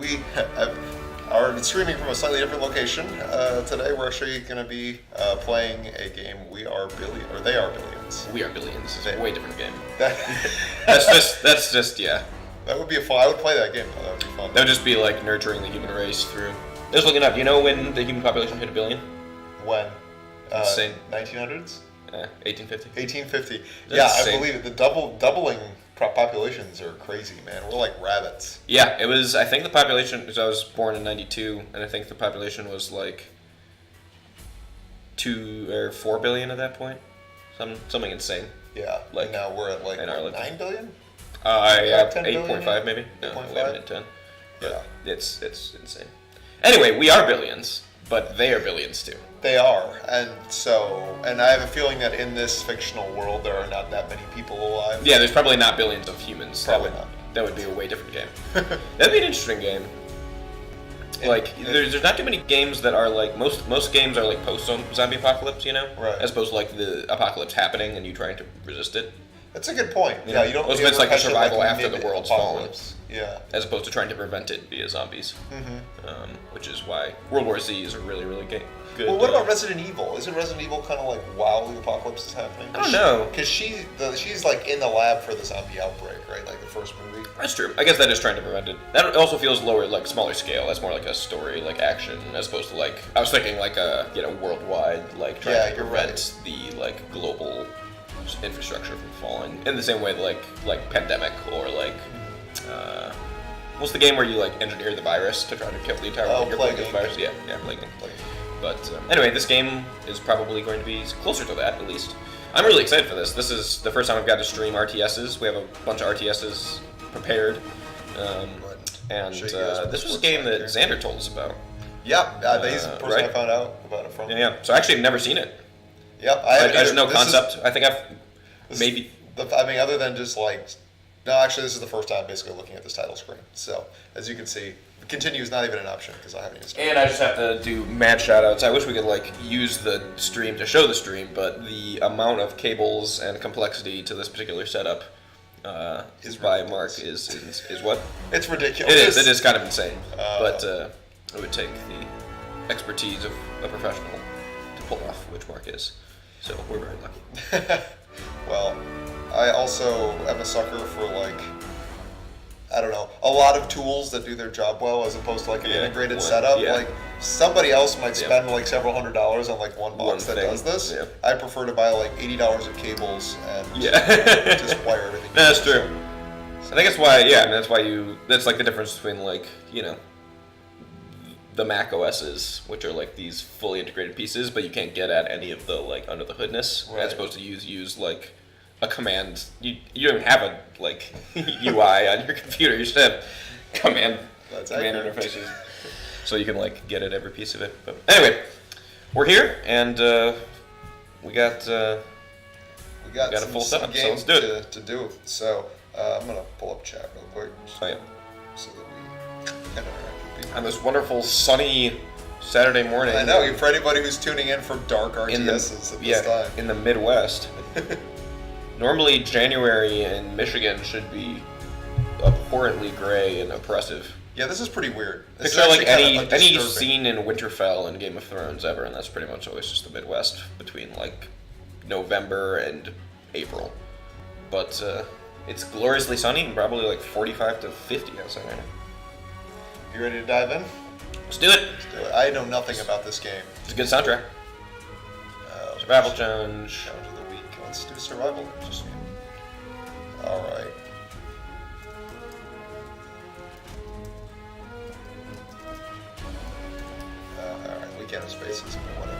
we are streaming from a slightly different location. Today we're actually going to be playing a game. We are billion, or they are billions. We are billions. It's a way different game. That's just yeah. That would be fun. I would play that game. That would be fun. That would just be like nurturing the human race through. I was looking up. You know when the human population hit 1 billion? When? Insane. 1900s? 1850. 1850. Yeah, I believe it. The doubling populations are crazy, man. We're like rabbits. Yeah, it was. I think the population. Because I was born in '92, and I think the population was like 2 or 4 billion at that point. Something insane. Yeah. Like now we're at like 9 billion. Yeah, 8.5 maybe. No, 8.5? 11 and 10. But yeah, it's insane. Anyway, we are billions, but they are billions too. They are, and I have a feeling that in this fictional world there are not that many people alive. Yeah, there's probably not billions of humans. Probably not. That would be a way different game. That'd be an interesting game. Like, there's not too many games that are like most games are like post-zombie apocalypse, you know, right? As opposed to like the apocalypse happening and you trying to resist it. That's a good point. Yeah, you don't. Most of it's like a survival like after the world's fallen. Yeah. As opposed to trying to prevent it via zombies. Mm-hmm. Which is why World War Z is a really, really good. Well, what about Resident Evil? Isn't Resident Evil kind of like while the apocalypse is happening? I don't know. Because she's like in the lab for the zombie outbreak, right? Like the first movie. That's true. I guess that is trying to prevent it. That also feels lower, like smaller scale. That's more like a story, like action, as opposed to like I was thinking like a worldwide, like trying to prevent the like global infrastructure from falling in the same way like Pandemic or like what's the game where you like engineer the virus to try to kill the entire world? Plague the virus. Yeah, Plague. But anyway, this game is probably going to be closer to that at least. I'm really excited for this. This is the first time I've got to stream RTSs. We have a bunch of RTSs prepared, and this was a game that Xander told us about. Yeah, he's the person I found out about it from. Yeah. So actually, I've never seen it. Yep, I just know concept. I think other than just like, no, actually, this is the first time basically looking at this title screen. So as you can see, continue is not even an option because I haven't even started. And I just have to do mad shoutouts. I wish we could like use the stream to show the stream, but the amount of cables and complexity to this particular setup is by Mark is what? It's ridiculous. It is kind of insane. But it would take the expertise of a professional to pull off, which Mark is. So we're very lucky. Well, I also am a sucker for like, I don't know, a lot of tools that do their job well as opposed to like an integrated setup. Yeah. Like somebody else might spend like several $100s on like one box that does this. Yeah. I prefer to buy like $80 of cables and just wire everything. That's true. I think that's why. Yeah, and that's why that's like the difference between like the Mac OSs, which are like these fully integrated pieces, but you can't get at any of the like under the hoodness, as opposed to use like a command. You don't even have a like UI on your computer. You just have command interfaces, so you can like get at every piece of it. But anyway, we're here and we got a full setup. So let's do it. To do. So I'm gonna pull up chat real quick. So that we can interact with people. On this wonderful sunny Saturday morning. I know, for anybody who's tuning in for dark RTSs at this time. In the Midwest. Normally January in Michigan should be abhorrently gray and oppressive. Yeah, this is pretty weird. Picture like any scene in Winterfell in Game of Thrones ever, and that's pretty much always just the Midwest between like November and April. But it's gloriously sunny and probably like 45 to 50 outside right now. You ready to dive in? Let's do it. I know nothing about this game. It's a good soundtrack. Survival challenge. Challenge of the week. Let's do survival. All right. All right. Weekend of Spaces. Whatever.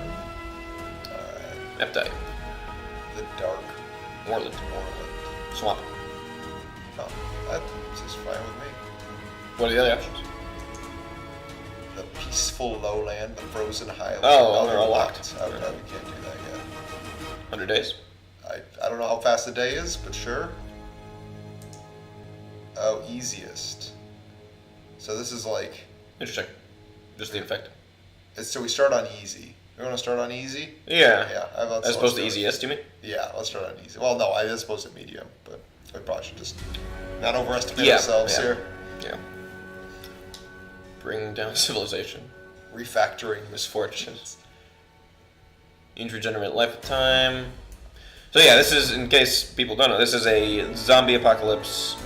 All right. Eptite. The Dark. Moorland. Swamp. Oh, that's just fine with me. What are the other options? The Peaceful Lowland, the Frozen Highland. Oh, they're all locked. I probably can't do that yet. 100 days. I don't know how fast the day is, but sure. Oh, easiest. So this is like... Interesting. Just the effect. So we start on easy. We want to start on easy? Yeah. Yeah. As opposed to easiest, you mean? Yeah, let's start on easy. Well, no, I suppose at medium, but we probably should just not overestimate ourselves here. Yeah. Bring down civilization. Refactoring misfortunes. You regenerate lifetime. So yeah, this is, in case people don't know, this is a zombie apocalypse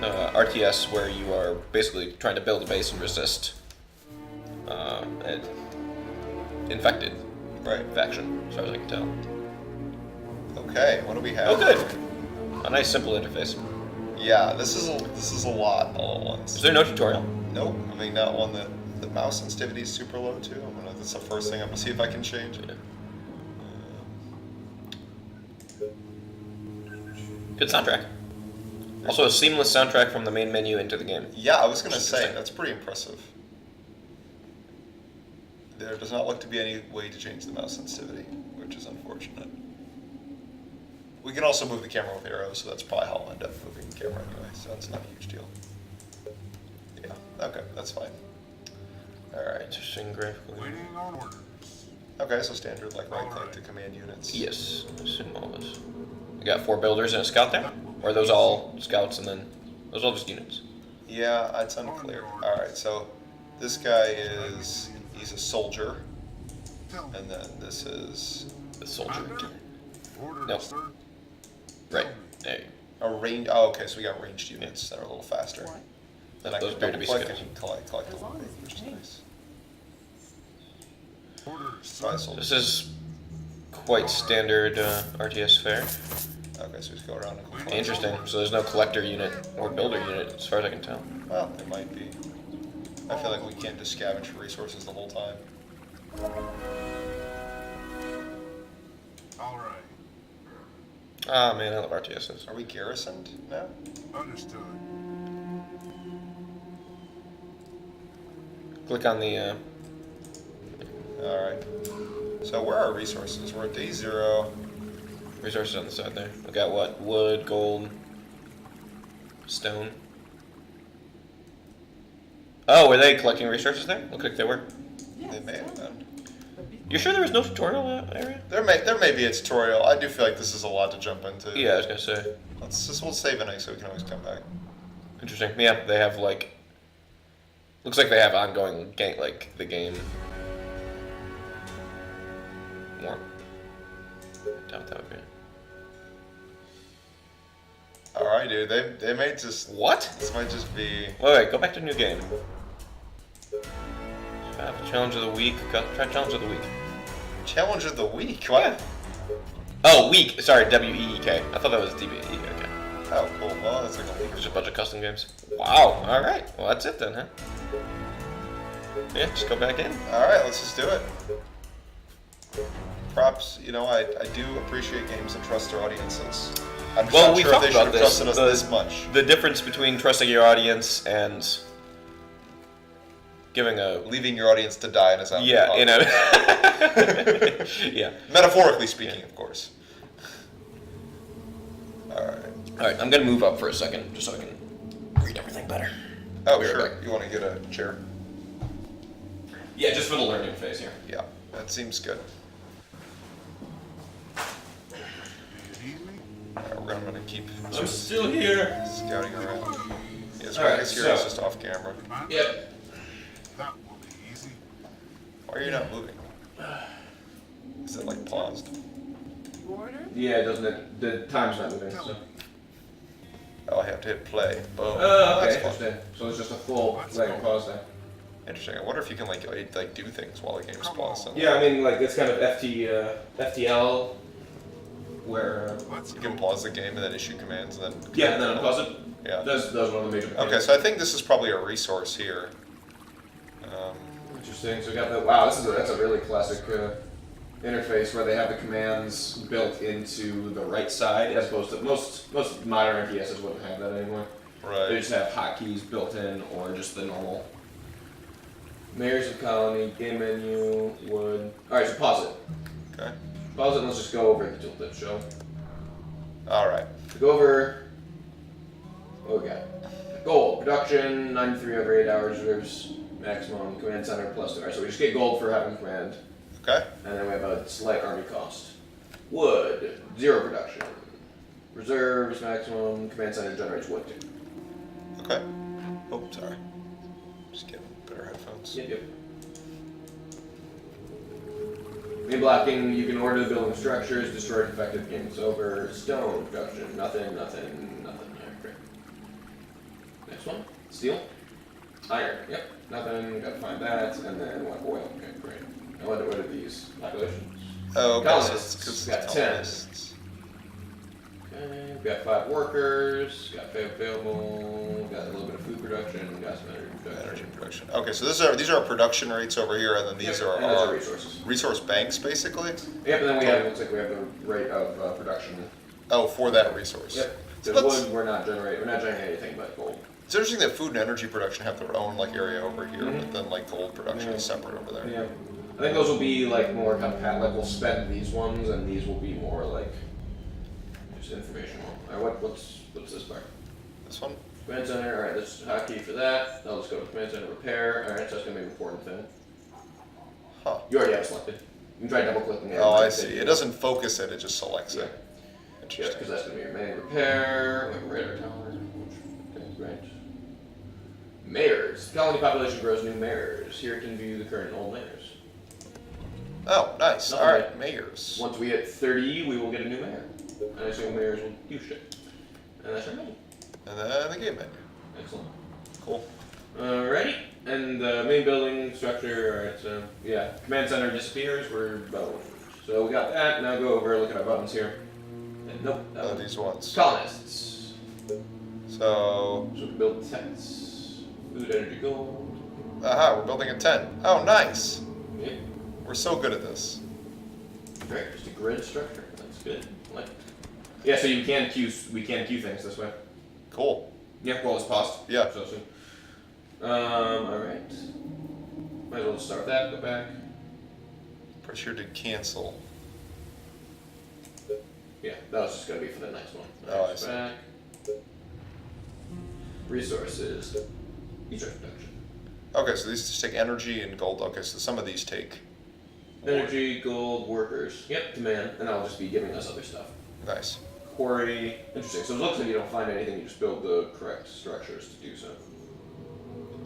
RTS where you are basically trying to build a base and resist infected faction, as far as I can tell. Okay, what do we have? Oh, good. A nice simple interface. Yeah, this is a lot all at once. Is there no tutorial? Nope. I mean, not one that the mouse sensitivity is super low too. That's the first thing I'm gonna see if I can change it. Good soundtrack. Also, a seamless soundtrack from the main menu into the game. Yeah, I was gonna say that's pretty impressive. There does not look to be any way to change the mouse sensitivity, which is unfortunate. We can also move the camera with arrows, so that's probably how I'll end up moving the camera anyway, so it's not a huge deal. Yeah, okay, that's fine. Alright. Interesting graphically. Waiting on orders. Okay, so standard like right click to command units. Yes, I assume all this. We got 4 builders and a scout there? Or are those all scouts and then those are all just units? Yeah, it's unclear. Alright, so this guy he's a soldier. And then this is The soldier. Orders, No. sir. Right. There you go. a range. Oh, okay, so we got ranged units that are a little faster. Then I Those can appear to be double click scouts. and collect the loot, which is nice. Orders, So I sir. sold This is quite standard RTS fare. Okay, so we just go around and collect. Interesting. So there's no collector unit or builder unit, as far as I can tell. Well, there might be. I feel like we can't just scavenge for resources the whole time. All right. Ah, man, I love RTSs. Are we garrisoned now? Understood. Click on the. Alright. So where are our resources? We're at day 0. Resources on the side there. We got what? Wood, gold, stone. Oh, were they collecting resources there? Looked like they were. They may have been. You sure there was no tutorial area? There may be a tutorial. I do feel like this is a lot to jump into. Yeah, I was gonna say. We'll save it so we can always come back. Interesting. Yeah, they have like. Looks like they have ongoing game, like the game. More. Doubt that would be. Alright, dude. They may just. What? This might just be. Wait, go back to new game. Challenge of the week. Try challenge of the week. Challenge of the week? What? Yeah. Oh, week. Sorry, W-E-E-K. I thought that was D-B-E. Okay. Oh, cool. Well, that's like a week. There's a bunch of custom games. Wow. All right. Well, that's it then, huh? Yeah, just go back in. Alright, let's just do it. Props. You know, I do appreciate games that trust their audiences. I'm just Well, not we sure if talked they should about have trusted us this. this much. The difference between trusting your audience and giving a Leaving your audience to die in a zombie yeah, you know, apocalypse. yeah. Metaphorically speaking, of course. Alright. All right, I'm gonna move up for a second just so I can read everything better. Oh, Be right sure. back. You want to get a chair? Yeah, just for the learning phase here. Yeah, that seems good. Do you need me? Alright, I'm going to keep I'm still here. scouting around. Yes, Alright, right here so- is just off camera. Yep. That will be easy. Why are you not moving? Is it like paused? Yeah, doesn't it? The time's not moving. So. Oh, I have to hit play. Boom. Oh, okay. That's fun. Interesting. So it's just a full leg pause there. Interesting. I wonder if you can like do things while the game's paused. Yeah, I mean, like it's kind of FTL, where Let's You go. can pause the game and then issue commands and then. yeah, and then unpause it. Yeah. That's one of the major. Okay, so I think this is probably a resource here. Interesting. So we got the wow. That's a really classic interface where they have the commands built into the right side, as opposed to most modern RTSs wouldn't have that anymore. They Right. just have hotkeys built in, or just the normal. Mayors of Colony, game menu, wood. All right, so pause it. Okay. Pause it and let's just go over the tooltip show. Alright. Go over. What we got? Gold production 93 over 8 hours. Reserves maximum. Command center plus 2. Alright, so we just get gold for having command, Okay. and then we have a slight army cost. Wood 0 production. Reserves maximum. Command center generates wood 2. Okay. Oh, sorry. Just get better headphones. Yep. Main blocking, you can order the building structures, destroy defective, game is over. Stone production, nothing. Yeah, great. Next one, steel. Iron, yep, nothing, gotta find that, and then what, oil, okay, great. Now what are these populations? Oh, okay, colonists, so got 10. colonists. Okay, we've got 5 workers, got available, got a little bit of food production, got some Energy production. Okay, so these are our production rates over here, and then these are our resources. Resource banks, basically. Yep, and then we have, looks like we have the rate of production. Oh, for that resource. Yep. So The wood, we're not generating anything but gold. It's interesting that food and energy production have their own like area over here, but then like gold production is separate over there. Yeah. I think those will be like more kind of like we'll spend these ones, and these will be more like just informational. Alright, what's this part? This one? Command center, alright, this is hotkey for that. I'll just go to command center repair. Alright, so that's gonna be an important thing. Huh. You already have it selected. You can try double clicking it. Oh, I see. It doesn't focus it, it just selects it. Yeah, Interesting. because that's gonna be your main repair. Radar tower. Okay, great. Mayors. Colony population grows new mayors. Here can view the current old mayors. Oh, nice. Nothing Alright, bad. mayors. Once we hit 30, we will get a new mayor. And I assume mayors will do shit. And that's our menu. And then the game menu. Excellent. Cool. Alrighty. And the main building structure, alright, so yeah. Command center disappears, we're boned. So we got that, now go over, look at our buttons here. And nope. Oh, these ones. Colonists. So, So we build tents. Food, energy, gold. aha, we're building a tent. Oh, nice. Yeah. We're so good at this. Great, just a grid structure. That's good. I like it. Yeah, so we can queue things this way. Cool. Yeah, well, it's paused. Yeah. So soon. Alright. Might as well just start that, go back. Pretty sure to cancel. Yeah, that was just gonna be for the next one. Oh, I Next see. back. Resources. Resource production. Okay, so these just take energy and gold. Okay, so some of these take. Energy, gold, workers. Yep, command. And that'll just be giving us other stuff. Nice. Quarry. Interesting. So it looks like you don't find anything, you just build the correct structures to do so.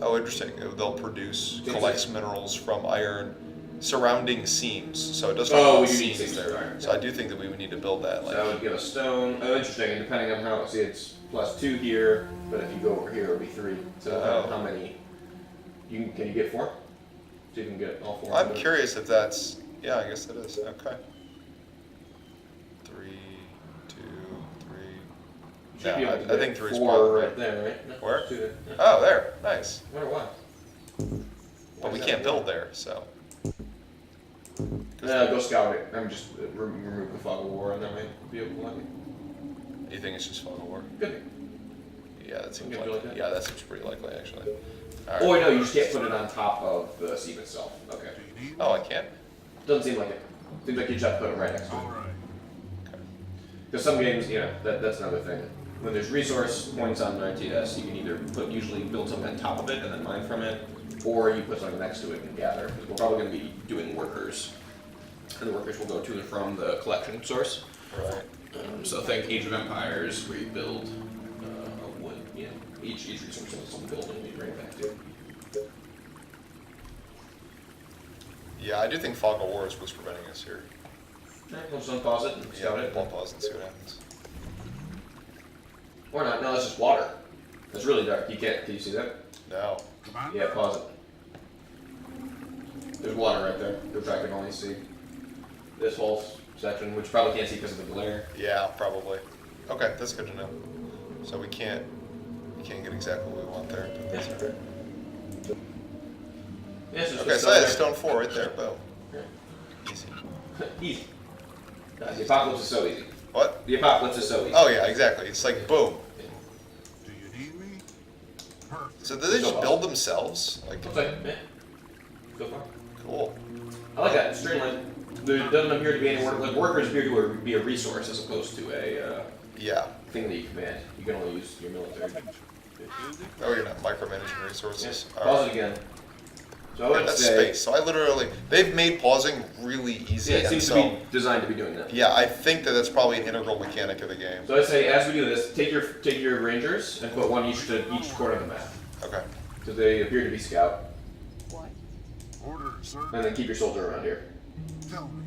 Oh, interesting. They'll produce, Yes, collects yes. minerals from iron surrounding seams. So it does Oh, talk we about do need seams seams, there. right. So I do think that we would need to build that. So Like, that would give us stone. Oh, interesting. And depending on how, see, it's +2 here, but if you go over here, it'll be 3. So how many? Can you get 4? So you can get all 4. I'm curious if that's. Yeah, I guess it is. Okay. 3, 2, 3. You should be Yeah, able to I get think 3 is 4 probably right there, right? No, Where? 2 there. Yeah. Oh, there. Nice. I wonder why. But we can't build there, so. Go scout it. I'm just remove the fog of war, and then might be able to let me. You think it's just fog of war? Could be. Yeah, that seems Okay, like. do you like that? Yeah, that seems pretty likely actually. All Oh right. wait, no, you just can't put it on top of the seam itself. Okay. Do you need Oh, I can't. Doesn't seem like it. Seems like you just have to put it right next to it. Alright. Because some games, you know, that's another thing. When there's resource points on an RTS, you can either usually build something on top of it and then mine from it, or you put something next to it and gather. Because we're probably going to be doing workers, and the workers will go to and from the collection source. Right. So think Age of Empires, where you build a wood, you know, each resource has some building that you bring it back to. Yeah, I do think fog of war is what's preventing us here. Alright, we'll just unpause it and Yeah, scout it. we'll pause and see what happens. Or not, no, that's just water. It's really dark. You can't, can you see that? No. Commander? Yeah, pause it. There's water right there, which I can only see. This whole section, which you probably can't see because of the glare. Yeah, probably. Okay, that's good to know. So we can't get exactly what we want there, but that's Yeah. alright. Yeah, so Okay, so that's stone 4 right there, boom. Yeah. Easy. Easy. The apocalypse is so easy. What? The apocalypse is so easy. Oh yeah, exactly. It's like boom. Do you need me? Perfect. So did they just build themselves? Like, Looks like, yeah. So far. cool. I like that. Streamlined. There doesn't appear to be any work. Like workers appear to be a resource as opposed to a Yeah. thing that you command. You can only use your military. Oh, you're not micromanaging resources. Yeah. All Pause right. it again. So I Yeah, would that's say. space. So I literally, they've made pausing really easy. Yeah, it and seems so, to be designed to be doing that. yeah, I think that that's probably an integral mechanic of the game. So I'd say as we do this, take your rangers and put one each to each corner of the map. Okay. because they appear to be scout. What? Order, sir. And then keep your soldier around here. Tell me.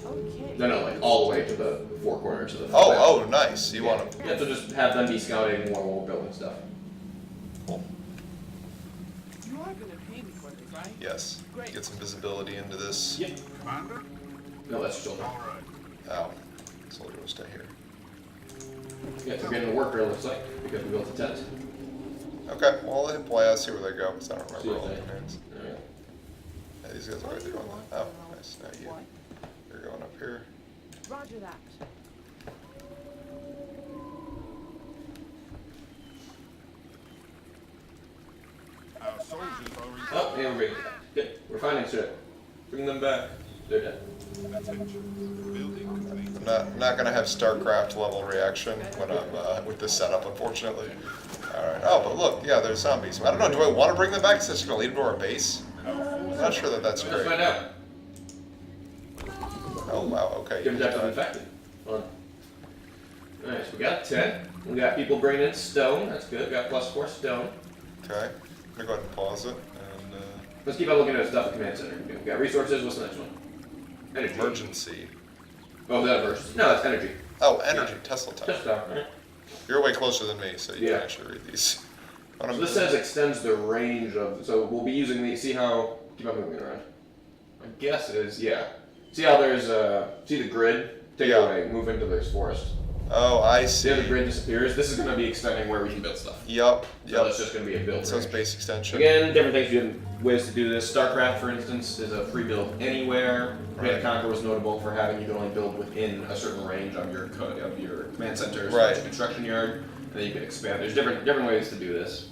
Okay. No, like all the way to the four corners of the. Oh, nice. You want to? Yeah, so just have them be scouting while we're building stuff. Cool. You are gonna pay me for this, right? Yes. Great. Get some visibility into this. Yep. Commander? No, that's your soldier. All right. Oh, soldier will stay here. Yeah, we're getting a worker, it looks like, because we built a tent. Okay, well, let him play. I'll see where they go, because I don't See remember what all the they- commands. Yeah. Yeah, these guys are right there going. Oh, nice. Now you. What? You're going up here. Roger that. Our soldiers are Oh, yeah, we're good. We're finding shit. Bring them back. They're dead. attention. Building complete. I'm not gonna have StarCraft level reaction when I'm with this setup, unfortunately. All right. Oh, but look, yeah, there's zombies. I don't know. Do I want to bring them back? Is this gonna lead them to our base? I'm not sure that that's Let's great. find out. Oh wow. Okay. Give them to infected. Fun. Alright, so we got 10. We got people bringing in stone. That's good. We got +4 stone. Okay. I'm gonna go ahead and pause it and Let's keep on looking at stuff at Command Center. We got resources. What's the next one? Energy. emergency. Oh, is that a verse? No, that's energy. Oh, energy. Tesla time. Just down. Right. You're way closer than me, so you Yeah. can actually read these. What So I'm- this says extends the range of. So we'll be using the. See how. Keep on moving around. My guess is yeah. See how there's see the grid? Take Yeah. it away. Move into this forest. Oh, I See how the see. grid disappears? This is going to be extending where we can build stuff. Yup. So Yup. that's just going to be a build. So it's range. base extension. Again, different things, different ways to do this. StarCraft, for instance, is a free build anywhere. Command and Conquer was notable for having you can only build within a certain range of your command center's Right. construction yard, and then you can expand. There's different ways to do this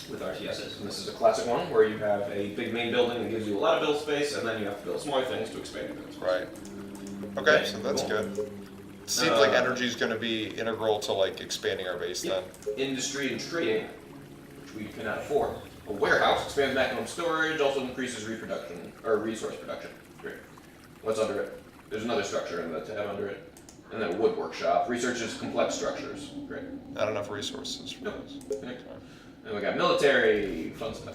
with RTSs. And this is a classic one where you have a big main building that gives you a lot of build space, and then you have to build smaller things to expand your build space. Right. Okay, Okay, so that's cool. good. Seems like energy is going to be integral to like expanding our base then. Industry and trading, which we cannot afford. A warehouse expands maximum storage, also increases reproduction or resource production. Great. What's under it? There's another structure in the tab under it. And then a wood workshop. Researches complex structures. Great. Not enough resources for Nope. this. Okay. And we got military fun stuff.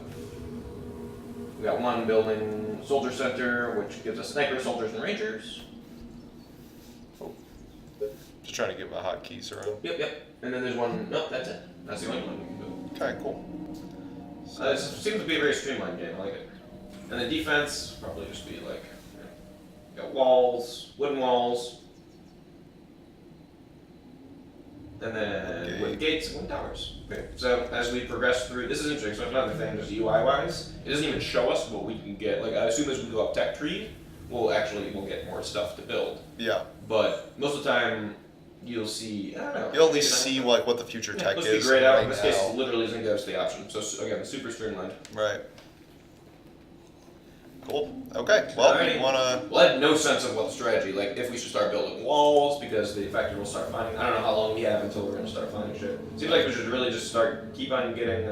We got one building soldier center, which gives us snipers, soldiers, and rangers. Just trying to get my hotkeys around. Yep. And then there's one. Nope, that's it. That's the only one we can build. Okay, cool. This seems to be a very streamlined game. I like it. And then defense probably just be like, you got walls, wooden walls, and then wooden gates and wooden towers. Okay. So as we progress through, this is interesting. So another thing, just UI wise, it doesn't even show us what we can get. Like I assume as we go up tech tree, we'll get more stuff to build. Yeah. But most of the time, you'll see. I don't know. You'll at least see like what the future tech Let's be is grayed out. right In this case, now. it literally isn't give us the option. So again, super streamlined. Right. Cool. Okay. Well, Alrighty. we wanna. Well, I had no sense of what the strategy, like if we should start building walls because the infected will start finding. I don't know how long we have until we're gonna start finding shit. Seems like we should really just keep on getting.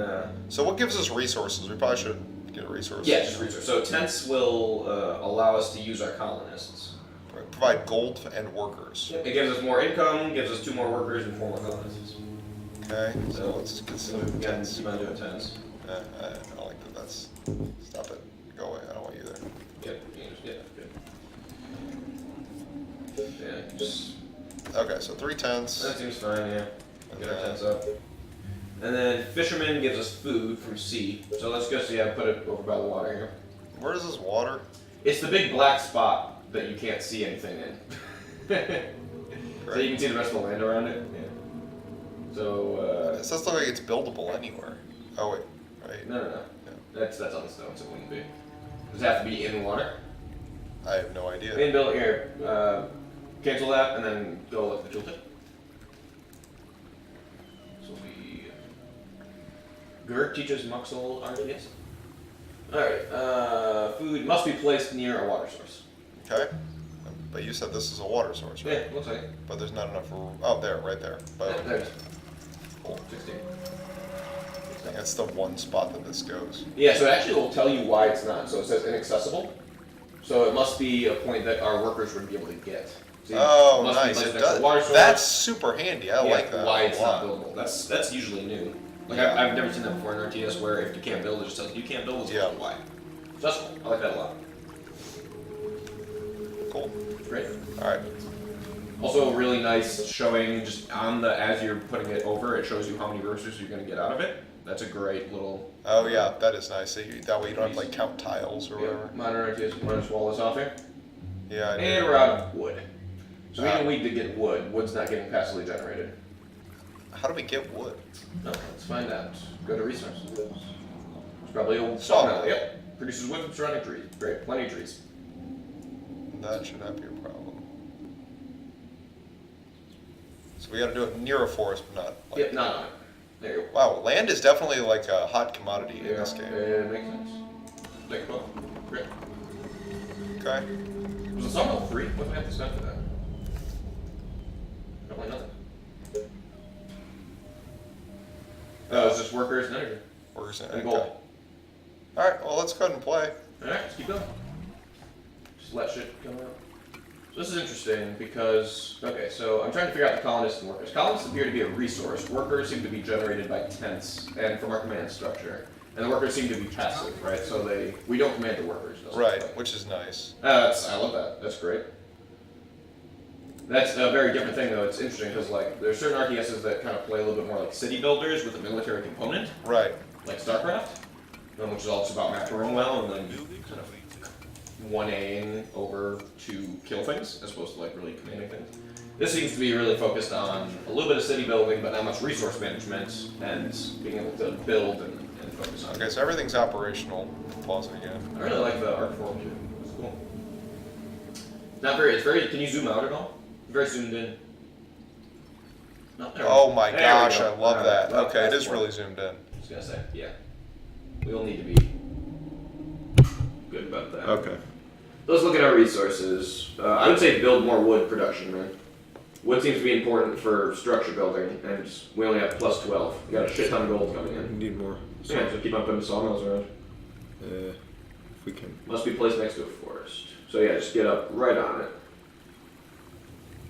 So what gives us resources? We probably should get a resource. Yeah, just research. So tents will allow us to use our colonists. Right. Provide gold and workers. It gives us more income, gives us 2 more workers and 4 more colonists. Okay. So So let's get So some we can tents. keep on doing tents. I don't like that. That's. Stop it. Go away. I don't want you there. Yep. Yeah. Good. Yeah. Just. Okay. So 3 tents. That seems fine. Yeah. Get our Yeah. tents up. And then fisherman gives us food from sea. So let's just put it over by the water here. Where is this water? It's the big black spot that you can't see anything in. So you can see the rest of the land around it. Yeah. So It doesn't look like it's buildable anywhere. Oh wait. Right. no. That's on the stone, so it wouldn't be. Does it have to be in water? I have no idea. Main build here. Cancel that and then go look at the tooltip. So we. Gerg teaches Muxl RTS. Alright, food must be placed near a water source. Okay. But you said this is a water source, right? Yeah, looks like it. But there's not enough room. Oh, there, right there. But Yeah, there it is. cool. 16. That's the one spot that this goes. Yeah, so it actually will tell you why it's not. So it says inaccessible. So it must be a point that our workers would be able to get. See, Oh, must be nice. placed It next to does, a water source. that's super handy. I like that. Why a it's lot. not buildable. That's usually new. Like Yeah. I've never seen that before in RTS where if you can't build, it just tells you can't build. It's Yeah. why. So that's cool. I like that a lot. Cool. Great. All right. Also, really nice showing just on the as you're putting it over, it shows you how many resources you're going to get out of it. That's a great little. Oh yeah, that is nice. So that way you don't have to like count tiles or whatever. Modern RTS. Want to just wall this off here? Yeah. I do. And we're out of wood. So we need to get wood. Wood's not getting passively generated. How do we get wood? No, let's find out. Go to resources. It's probably old Sawmill. sawmill. Yep. Produces wood from surrounding trees. Great. Plenty of trees. That should not be a problem. So we got to do it near a forest, but not. Like, Yep, not on it. There you go. Wow, land is definitely like a hot commodity in this game. It makes sense. Like, well, great. Okay. Was the sawmill free? What do we have to spend for that? Probably nothing. No, it's just workers and energy. Where's it? And Okay. gold. All right. Well, let's go ahead and play. Alright, let's keep going. Just let shit come out. So this is interesting because, okay, so I'm trying to figure out the colonists and workers. Colonists appear to be a resource. Workers seem to be generated by tents and from our command structure. And the workers seem to be passive, right? So we don't command the workers. Right, which is nice. I love that. That's great. That's a very different thing, though. It's interesting because, like, there's certain RTSs that kind of play a little bit more like city builders with a military component, Right. like StarCraft, which is all just about macroing well and then kind of 1Aing over to kill things as opposed to like really commanding things. This seems to be really focused on a little bit of city building, but not much resource management and being able to build and focus on. Okay, so everything's operational. Pause it again. I really like the art form too. It's cool. Not very. It's very. Can you zoom out at all? Very zoomed in. No, there we Oh go. my There we gosh, go. I love Alright, that. well, Okay, it that's is cool. really zoomed in. I was gonna say, yeah. We will need to be good about that. Okay. Let's look at our resources. I would say build more wood production, man. Wood seems to be important for structure building, and we only have plus 12. We got a shit ton of gold coming in. Need more. Yeah, so keep on putting sawmills around. If we can. Must be placed next to a forest. So yeah, just get up right on it.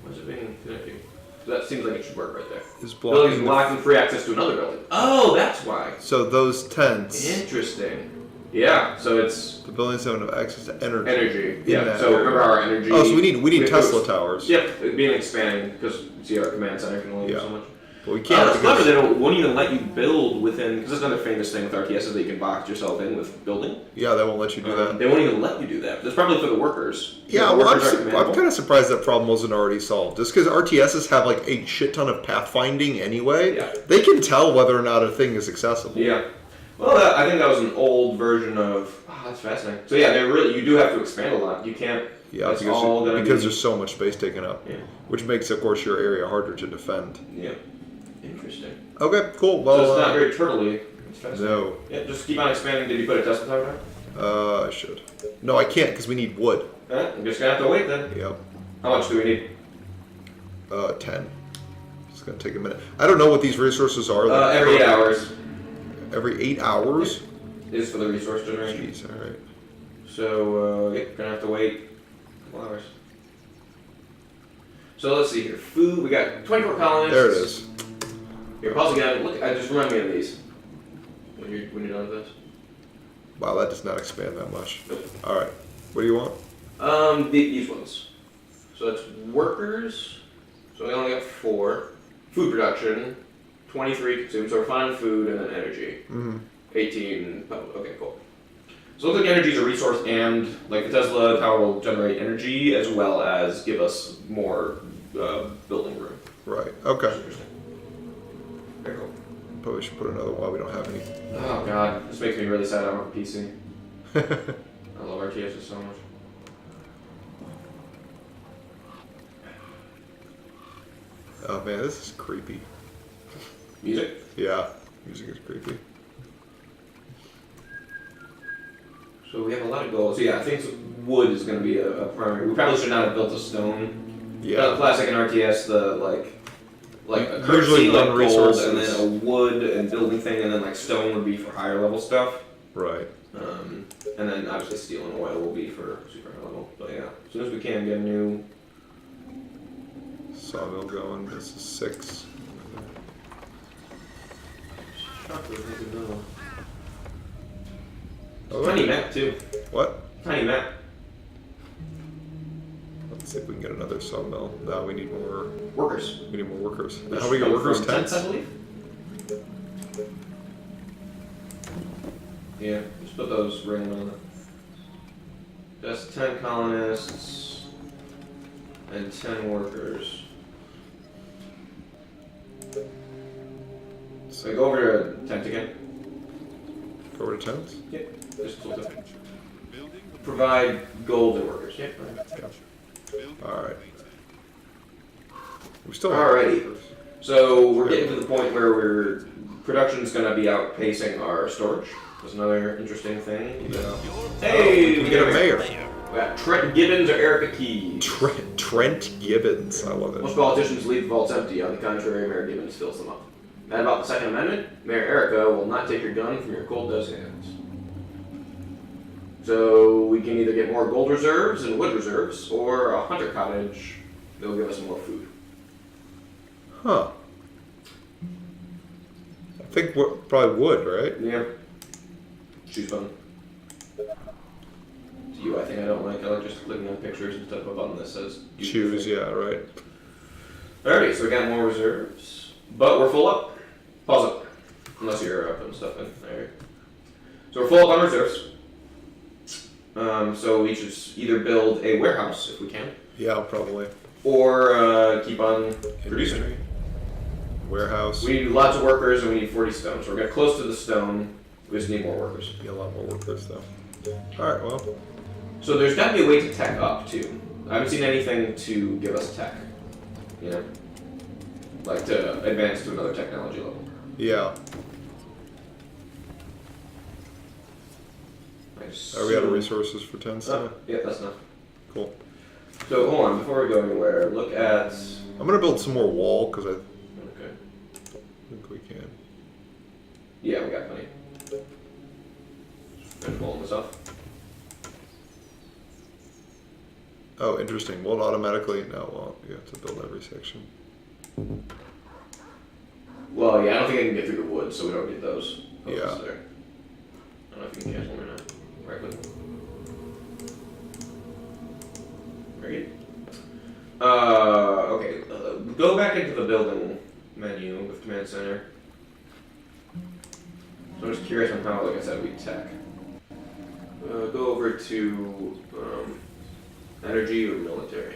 Why is it being connected? That seems like it should work right there. Is Buildings blocking. blocking free access to another building. Oh, that's why. So those tents, Interesting. Yeah, so it's the buildings don't have access to energy. energy. In Yeah. that So area. remember our energy. Oh, so we need have Tesla to- towers. Yep, it'd be expanding because see our command center can only do Yeah. so much. But we Oh, can't. that's clever. because- They won't even let you build within. Because that's another famous thing with RTS is that you can box yourself in with building. yeah, they won't let you do that. They won't even let you do that. That's probably for the workers. Yeah, The well, workers are I'm commandable. kind of surprised that problem wasn't already solved. Just because RTSs have like a shit ton of pathfinding anyway, Yeah. they can tell whether or not a thing is accessible. Yeah. Well, I think that was an old version of. Oh, that's fascinating. So yeah, you do have to expand a lot. You can't. Yeah, that's all because, gonna because be, there's so much space taken up, Yeah. which makes, of course, your area harder to defend. Yeah. Interesting. Okay, cool. Well, So it's not very turtley. It's fascinating. no, Yeah, just keep on expanding. Did you put a Tesla tower down? I should. No, I can't because we need wood. Alright, I'm just gonna have to wait then. Yep. How much do we need? 10. It's gonna take a minute. I don't know what these resources are. Every 8 hours Every 8 hours? is for the resource generation. Jeez, alright. So, yeah, gonna have to wait a couple hours. So let's see here. Food, we got 24 colonists. There it is. Here, pause again. Look, just remind me of these. When you're done with this. Wow, that does not expand that much. Nope. Alright. What do you want? These ones. So it's workers. So we only got 4. Food production. 23 consumed. So we're fine on food and then energy. Mm-hmm. 18. Okay, cool. So it looks like energy is a resource, and like the Tesla tower will generate energy as well as give us more building room. Right. Okay. Interesting. Very cool. Probably should put another one. We don't have any. Oh god, this makes me really sad. I don't have a PC. I love RTSs so much. Oh man, this is creepy. Music? Yeah, music is creepy. So we have a lot of goals. Yeah, I think wood is going to be a primary. We probably should not have built a stone. Yeah. Classic in RTS, the like a Usually currency, like one gold, resources. and then a wood and building thing, and then like stone would be for higher level stuff. Right. And then obviously steel and oil will be for super high level. But yeah, as soon as we can get a new. Sawmill going. This is 6. Oh, Tiny map too. What? Tiny map. Let's see if we can get another sawmill. No, we need more. Workers. We need more workers. Which How do we get come workers? from Tents. I believe. Yeah, just put those ring on it. Just 10 colonists and 10 workers. So go over to tent again. Go over to tents. Yep. Just flip it. Provide gold and workers. Yep. All right. We still Alrighty. workers. So we're getting to the point where production's going to be outpacing our storage. That's another interesting thing. Yeah. Hey, we get a mayor. We got Trent Gibbons or Erica Keys. Trent Gibbons. I love Most it. politicians leave the vaults empty. On the contrary, Mayor Gibbons fills them up. And about the Second Amendment, Mayor Erica will not take your gun from your cold dead hands. So we can either get more gold reserves and wood reserves, or a hunter cottage. They'll give us more food. Huh. I think we're probably wood, right? Yeah. Choose button. To you, I think I don't like. I like just clicking on pictures instead of a button that says Choose, yeah, right. Alright, so we got more reserves. But we're full up. Pause it. Unless you're putting stuff in. Alright. So we're full up on reserves. So we should either build a warehouse if we can, Yeah, probably. or keep on producing. Industry. Warehouse. We need lots of workers and we need 40 stone. So we're getting close to the stone. We just need more workers. Need a lot more workers though. All right, well. So there's got to be a way to tech up too. I haven't seen anything to give us tech. You know, like to advance to another technology level. Yeah. Nice. Are we out of resources for tents now? Yeah, that's enough. Cool. So hold on, before we go anywhere, look at. I'm gonna build some more wall because I Okay. think we can. Yeah, we got plenty. And pulling this off. Oh, interesting. Won't automatically. No, well, you have to build every section. Well, yeah, I don't think I can get through the woods, so we don't need those. Yeah. There. I don't know if you can cancel them or not. Right click. Very good. Okay. Go back into the building menu with Command Center. So I'm just curious on how, like I said, we tech. Go over to energy or military.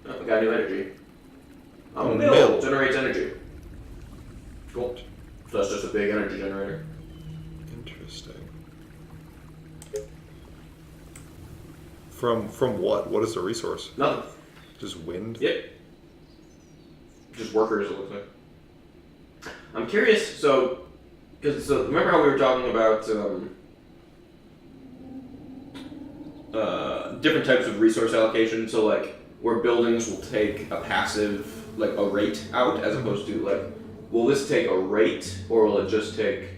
Oh, we got new energy. Oh, Mill mill. generates energy. Cool. So that's just a big energy generator. Interesting. From what? What is the resource? Nothing. Just wind? Yep. Just workers, it looks like. I'm curious, so remember how we were talking about different types of resource allocation? So like where buildings will take a passive, like a rate out, as opposed to like, will this take a rate or will it just take?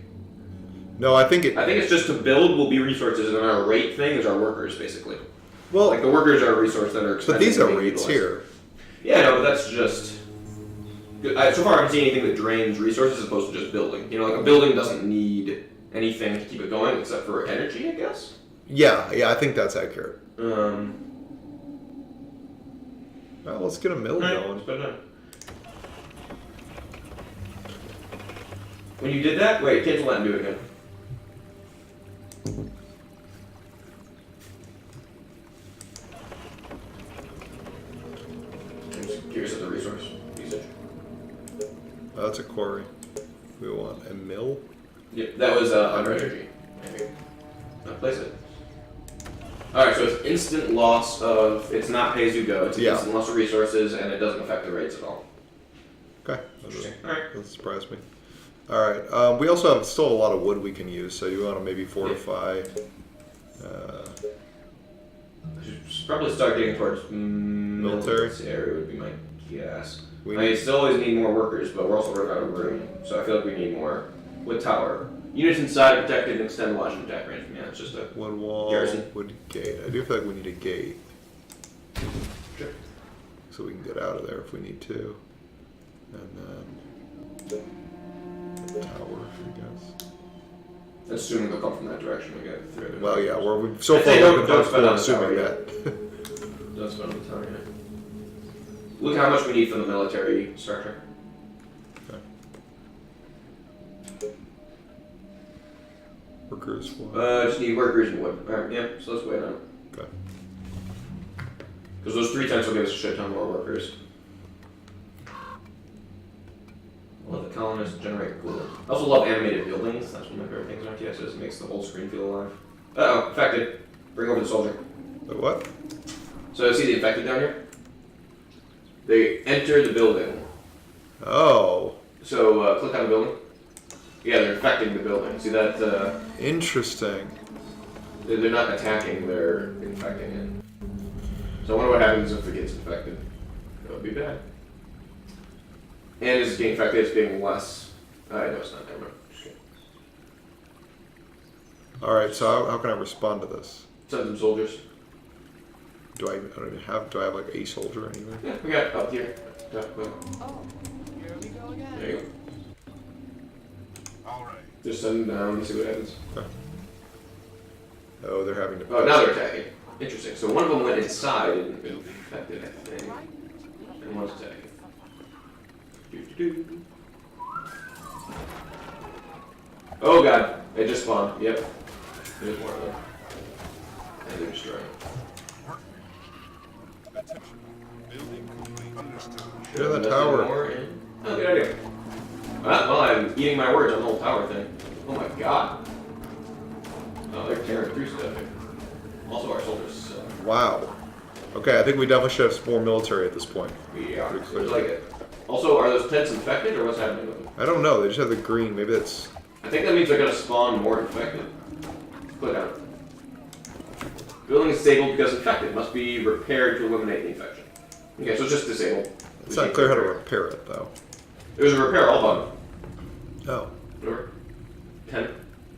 No, I think it. I think it's just to build will be resources, and our rate thing is our workers, basically. Well, Like the workers are a resource that are but expensive. these are to be rates utilized. here. Yeah, no, but that's just. So far, I haven't seen anything that drains resources as opposed to just building. You know, like a building doesn't need anything to keep it going except for energy, I guess. Yeah, I think that's accurate. Well, Well, let's get a mill going. When you did that, wait, cancel that and do it again. I'm just curious of the resource usage. Oh, that's a quarry. We want a mill. Yeah, that was under energy. Maybe. No, place it. Alright, so it's instant loss of. It's not pay as you go. It's instant loss of resources, and it doesn't affect the rates at all. Okay. Interesting. Alright. That surprised me. All right. We also have still a lot of wood we can use, so you want to maybe fortify. I should probably start getting towards Military? area would be my guess. We I still always need more workers, but we're also running out of room, so I feel like we need more. Wood tower. Units inside protected and extend watch and attack range. Yeah, it's just a wood wall, garrison. wood gate. I do feel like we need a gate, Sure. so we can get out of there if we need to. And then the tower, I guess. Assuming they'll come from that direction, we get through. Well, yeah, we've so I'd far say we've don't been spend comfortable on the assuming tower that. Don't spend on the tower yet. Look how much we need for the military structure. Okay. Workers, what? Just need workers and wood. Alright, yeah, so let's wait on it. Okay. Because those 3 tents will give us a shit ton more workers. I love the colonists generate coolant. I also love animated buildings. That's one of my favorite things on RTSs. It makes the whole screen feel alive. Uh-oh, infected. Bring over the soldier. The what? So see the infected down here? They enter the building. Oh. So click on the building. Yeah, they're infecting the building. See that? Interesting. They're not attacking, they're infecting it. So I wonder what happens if it gets infected. That would be bad. And as it's getting infected, it's being less. No, it's not. Never mind. Just kidding. Alright, so how can I respond to this? Send some soldiers. Do I have like a soldier anywhere? Yeah, we got up here. Oh, here we go again. There you go. All right. Just send them down and see what happens. Okay. Oh, they're having to. Oh, now they're attacking. Interesting. So one of them went inside and infected, I think. And one's attacking. Doo-doo-doo. Oh god, they just spawned. Yep. There's more of them. And they're destroying. Attention. Building complete. Understood. Get in the tower. Oh, good idea. Well, I'm eating my words on the whole tower thing. Oh my god. Oh, they're tearing through stuff here. Also, our soldiers suck. Wow. Okay, I think we definitely should have some more military at this point. We are. Pretty I clearly. like it. Also, are those tents infected or what's happening with them? I don't know. They just have the green. Maybe that's. I think that means they're going to spawn more infected. Click on it. Building is disabled because infected. Must be repaired to eliminate the infection. Okay, so it's just disabled. It's not clear how to repair it though. There's a repair all button. Oh, Whatever. 10.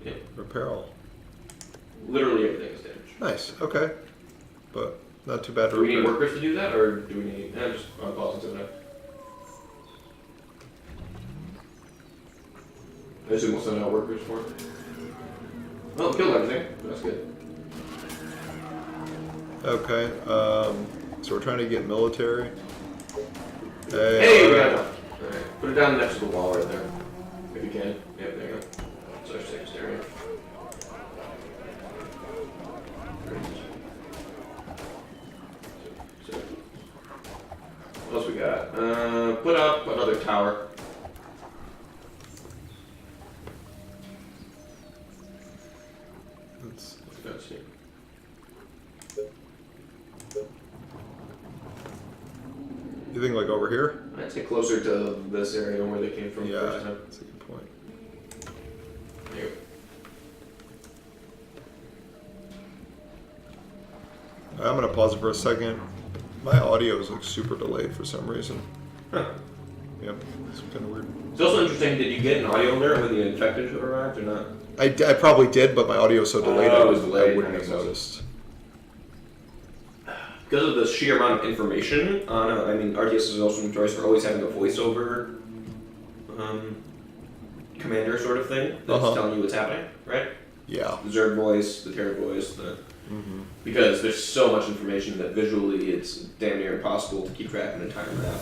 Yeah. repair all. Literally everything is damaged. Nice. Okay, but not too bad to Do we need repair. workers to do that, or do we need... just pause and that. I assume we'll send out workers for it. Well, we killed everything. That's good. Okay. So we're trying to get military. Hey, we got alright. enough. Alright, put it down next to the wall right there. If you can. Yep, there you go. It's our safest area. So, what else we got? Put up another tower. Let's see. You think like over here? I'd say closer to this area where they came from Yeah, first time. that's a good point. There you I'm gonna pause it for a second. My audio is like super delayed for some reason. go. Huh. Yep, it's kind of weird. It's also interesting, did you get an audio alert when the infected arrived or not? I probably did, but my audio is so delayed, Oh, it was delayed. I wouldn't That have makes sense. noticed. Because of the sheer amount of information on, RTS is also notorious for always having a voiceover commander sort of thing that's telling you what's happening, right? Yeah. The Zerg voice, the Terran voice, because there's so much information that visually it's damn near impossible to keep track of an entire map.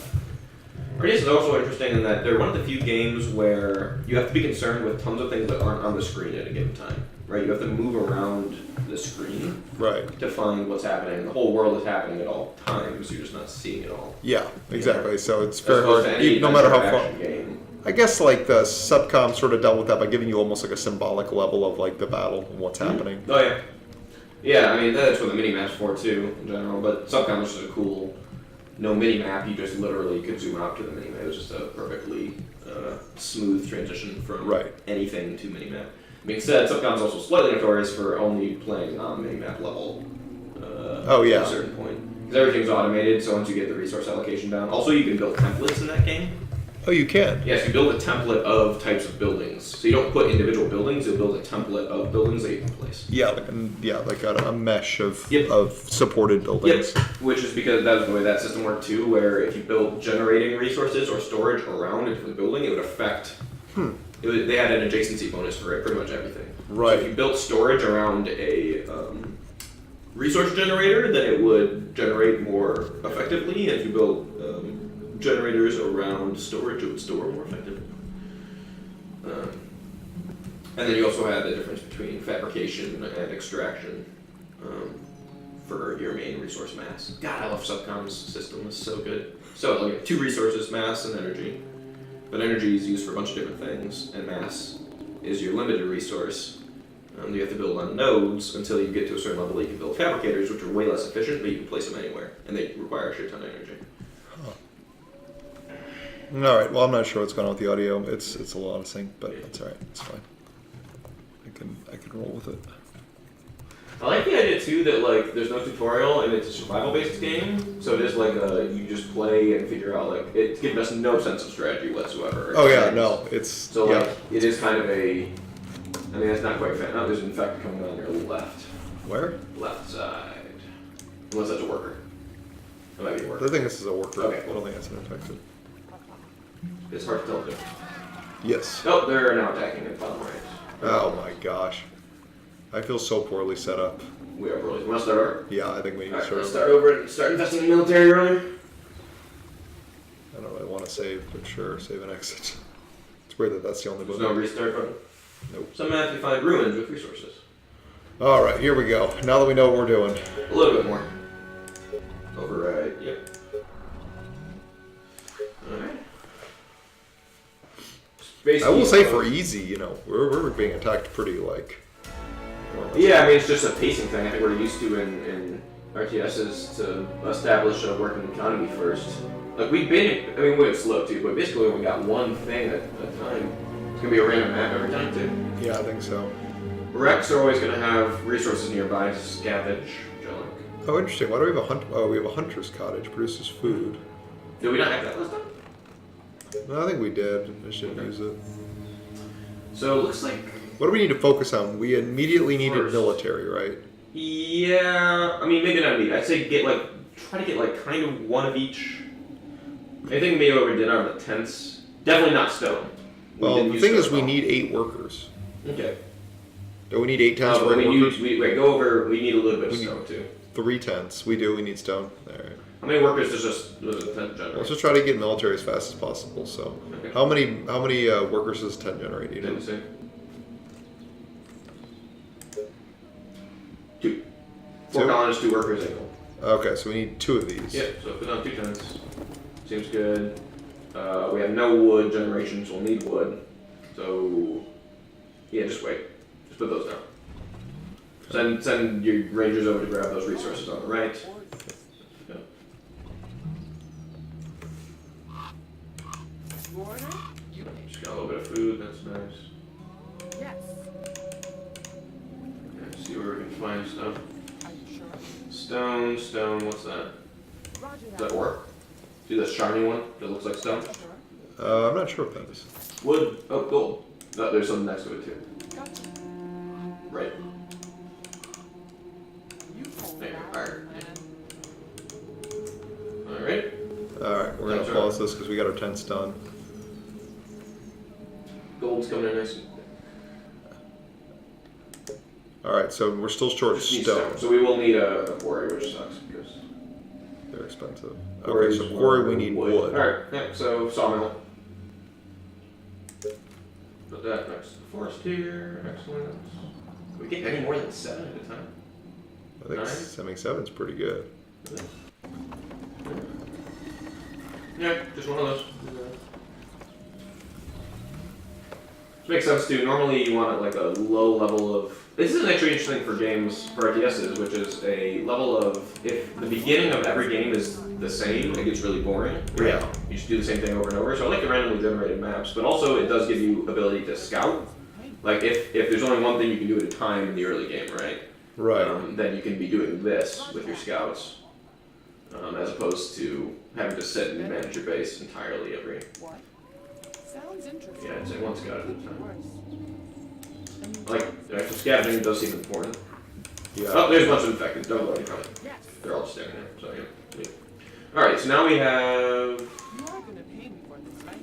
RTS is also interesting in that they're one of the few games where you have to be concerned with tons of things that aren't on the screen at a given time, right? You have to move around the screen Right. to find what's happening. The whole world is happening at all times. You're just not seeing it all. Yeah, exactly. So it's As very opposed hard, to any no matter how adventure far. action game. I guess like the subcom sort of dealt with that by giving you almost like a symbolic level of like the battle and what's happening. Oh yeah, yeah. I mean that's what the mini map's for too, in general. But Subcom was just a cool, no mini map. You just literally could zoom out to the mini map. It was just a perfectly smooth transition from anything to mini map. Being said, Subcom's also slightly notorious for only playing on mini map level. Oh yeah. At a certain point, because everything's automated. So once you get the resource allocation down, also you can build templates in that game. Oh, you can. Yes, you build a template of types of buildings. So you don't put individual buildings, you build a template of buildings that you can place. Yeah, like a mesh of Yep. of supported buildings. Yep, which is because that was the way that system worked too, where if you built generating resources or storage around a different building, it would affect. They had an adjacency bonus for pretty much everything. Right. So if you built storage around a resource generator, then it would generate more effectively. And if you built generators around storage, it would store more effectively. And then you also had the difference between fabrication and extraction for your main resource mass. God, I love Subcom's system. It's so good. So like 2 resources, mass and energy. But energy is used for a bunch of different things, and mass is your limited resource. You have to build on nodes until you get to a certain level that you can build fabricators, which are way less efficient, but you can place them anywhere, and they require a shit ton of energy. All right. Well, I'm not sure what's going on with the audio. It's a lot of sync, but that's all right. It's fine. I can roll with it. I like the idea too that like there's no tutorial and it's a survival-based game, so it is like you just play and figure out like it's giving us no sense of strategy whatsoever. Oh yeah, no, it's so like it is kind of a. I mean, it's not quite fair. No, there's an infected coming on your left. Where? Left side. Unless that's a worker. That might be a worker. I think this is a worker. Okay. I don't think that's an infected. It's hard to tell too. Yes. Oh, they're now attacking at the bottom right. Oh my gosh. I feel so poorly set up. We are probably. We want to start over? Yeah, I think we need to Alright, start let's over. start over and start investing in military earlier. I don't really want to save, but sure, save and exit. It's weird that that's the only There's button. no restart button. Nope. Some math you find ruins with resources. All right, here we go. Now that we know what we're doing. A little bit more. Override. Yep. Alright. I will say for easy, you know, we're being attacked pretty like. Yeah, I mean it's just a pacing thing. I think we're used to in RTSs to establish a working economy first. Like we went slow too, but basically we only got one thing at a time. It's gonna be a random map every time too. Yeah, I think so. Wrecks are always gonna have resources nearby to scavenge junk. Oh, interesting. Why do we have a hunt? Oh, we have a hunter's cottage. Produces food. Did we not have that last time? No, I think we did. I just didn't use it. So it looks like. What do we need to focus on? We immediately needed First. military, right? Yeah, I mean maybe not immediately. I'd say try to get like kind of one of each. I think maybe what we did are the tents. Definitely not stone. Well, the thing is, we need 8 workers. Okay. Do we need 8 tents for we 8 workers? need we need a little bit of stone too. 3 tents. We do. We need stone. All right. How many workers does a tent generate? Let's just try to get military as fast as possible. So, Okay. how many workers does 10 generate? You know? Didn't say. 2. 4 2? colonists, 2 workers equal. Okay, so we need 2 of these. Yep. So put on 2 tents. Seems good. We have no wood generation, so we'll need wood. So yeah, just wait. Just put those down. Send your rangers over to grab those resources on the right. Yep. Order? You Just got a little bit of food. That's nice. Yes. Okay, see where we can find stuff. Are you sure? Stone. What's that? Roger Is that. that ore? See that shiny one that looks like stone? Sure. I'm not sure what that is. Wood. Oh, gold. No, there's something next to it too. Gotcha. Right. You told There, that, iron. man. All right. All right, we're gonna That's pause this because we got our tents done. Gold's coming in nice. All right, so we're still short Just need stone. So we will need a quarry, which sucks because They're expensive. Okay, quarries so quarry we are need wood. All right. Yeah. So sawmill. Put that next to the forest here. Excellent. Can we get any more than 7 at a time? I think 9? 7's pretty good. Yeah, just one of those. Which makes sense too. Normally you want like a low level of. This is actually interesting for games, for RTSs, which is a level of, if the beginning of every game is the same, it gets really boring. Right? Yeah. You just do the same thing over and over. So I like the randomly generated maps, but also it does give you ability to scout. Like if there's only one thing you can do at a time in the early game, right? Right. Then you can be doing this with your scouts, as opposed to having to sit and manage your base entirely every What? Sounds interesting. Yeah, I'd say one scout at a time. Of Like, actual scavenging does seem important. Yeah. Oh, there's a bunch of infected. Don't worry about it. Yes. They're all just staring there. So, yeah. Alright, so now we have... You are gonna pay me for this, right?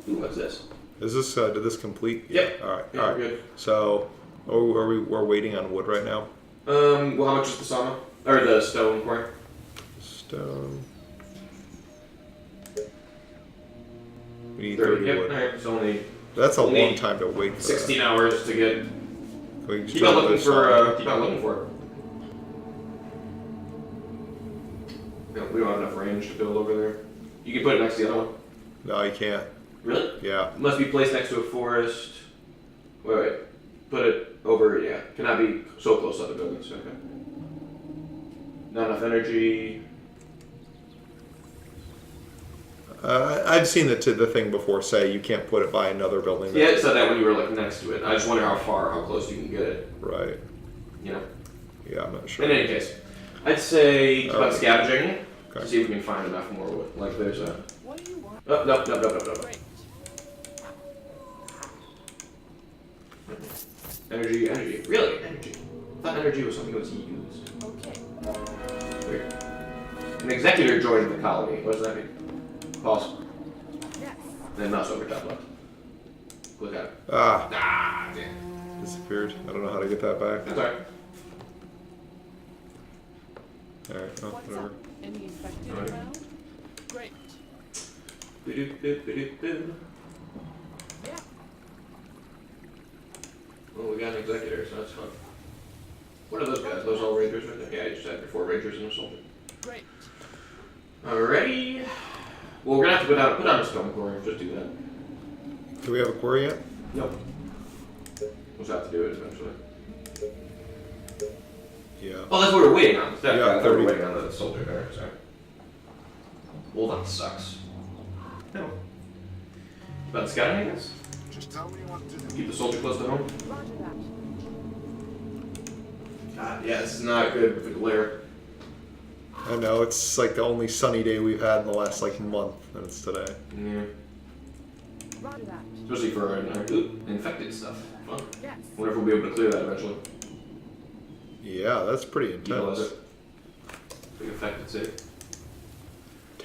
Ooh, what's this? Is this did this complete? Yep. All right. Yeah, all right. good. So, we're waiting on wood right now. Well, how much is the sauna? Or the stone quarry? Stone. We need 30. 30 Yep, wood. alright, it's only That's a Only long time to wait for 16 that. hours to get... Can we Keep try on looking this for, out? keep on looking for it. Yeah, we don't have enough range to build over there. You can put it next to the other one. No, you can't. Really? Yeah. It must be placed next to a forest. Wait. Put it over, yeah. Cannot be so close to other buildings, okay. Not enough energy. I've seen the thing before say you can't put it by another building. Yeah, it said that when you were like next to it. I just wonder how close you can get it. Right. You know? Yeah, I'm not In sure. any case, I'd say keep on scavenging. Okay. See if we can find enough more wood. Like there's a... What do you want? Oh, no. Great. Energy. Really? Energy. I thought energy was something that was used. Okay. Weird. An executor joined the colony. What does that mean? Pause. Yes. Then mouse over top left. Click at it. Ah, Ah, damn. disappeared. I don't know how to get that back. That's alright. All right. Oh, What's whatever. up? Any infected Alright. around? Great. Do-do-do-do-do-do. Yeah. Well, we got an executor, so that's fun. What are those guys? Those all rangers right there? Yeah, I just had 4 rangers and a soldier. Great. Alrighty. Well, we're gonna have to put on a stone quarry. Just do that. Do we have a quarry yet? Nope. We'll just have to do it eventually. Yeah. Oh, that's what we're waiting on. Yeah, I thought we 30. were waiting on the soldier there. Sorry. Well, that sucks. No. But scouting, I guess. Just tell me what to do. Keep the soldier close to home. Roger that. God, yeah, this is not good with the glare. I know it's like the only sunny day we've had in the last like month, and it's today. Yeah. Roger that. Especially for infected stuff. Fun. Yes. Wonder if we'll be able to clear that eventually. Yeah, that's pretty Utilize intense. it. Big infected city.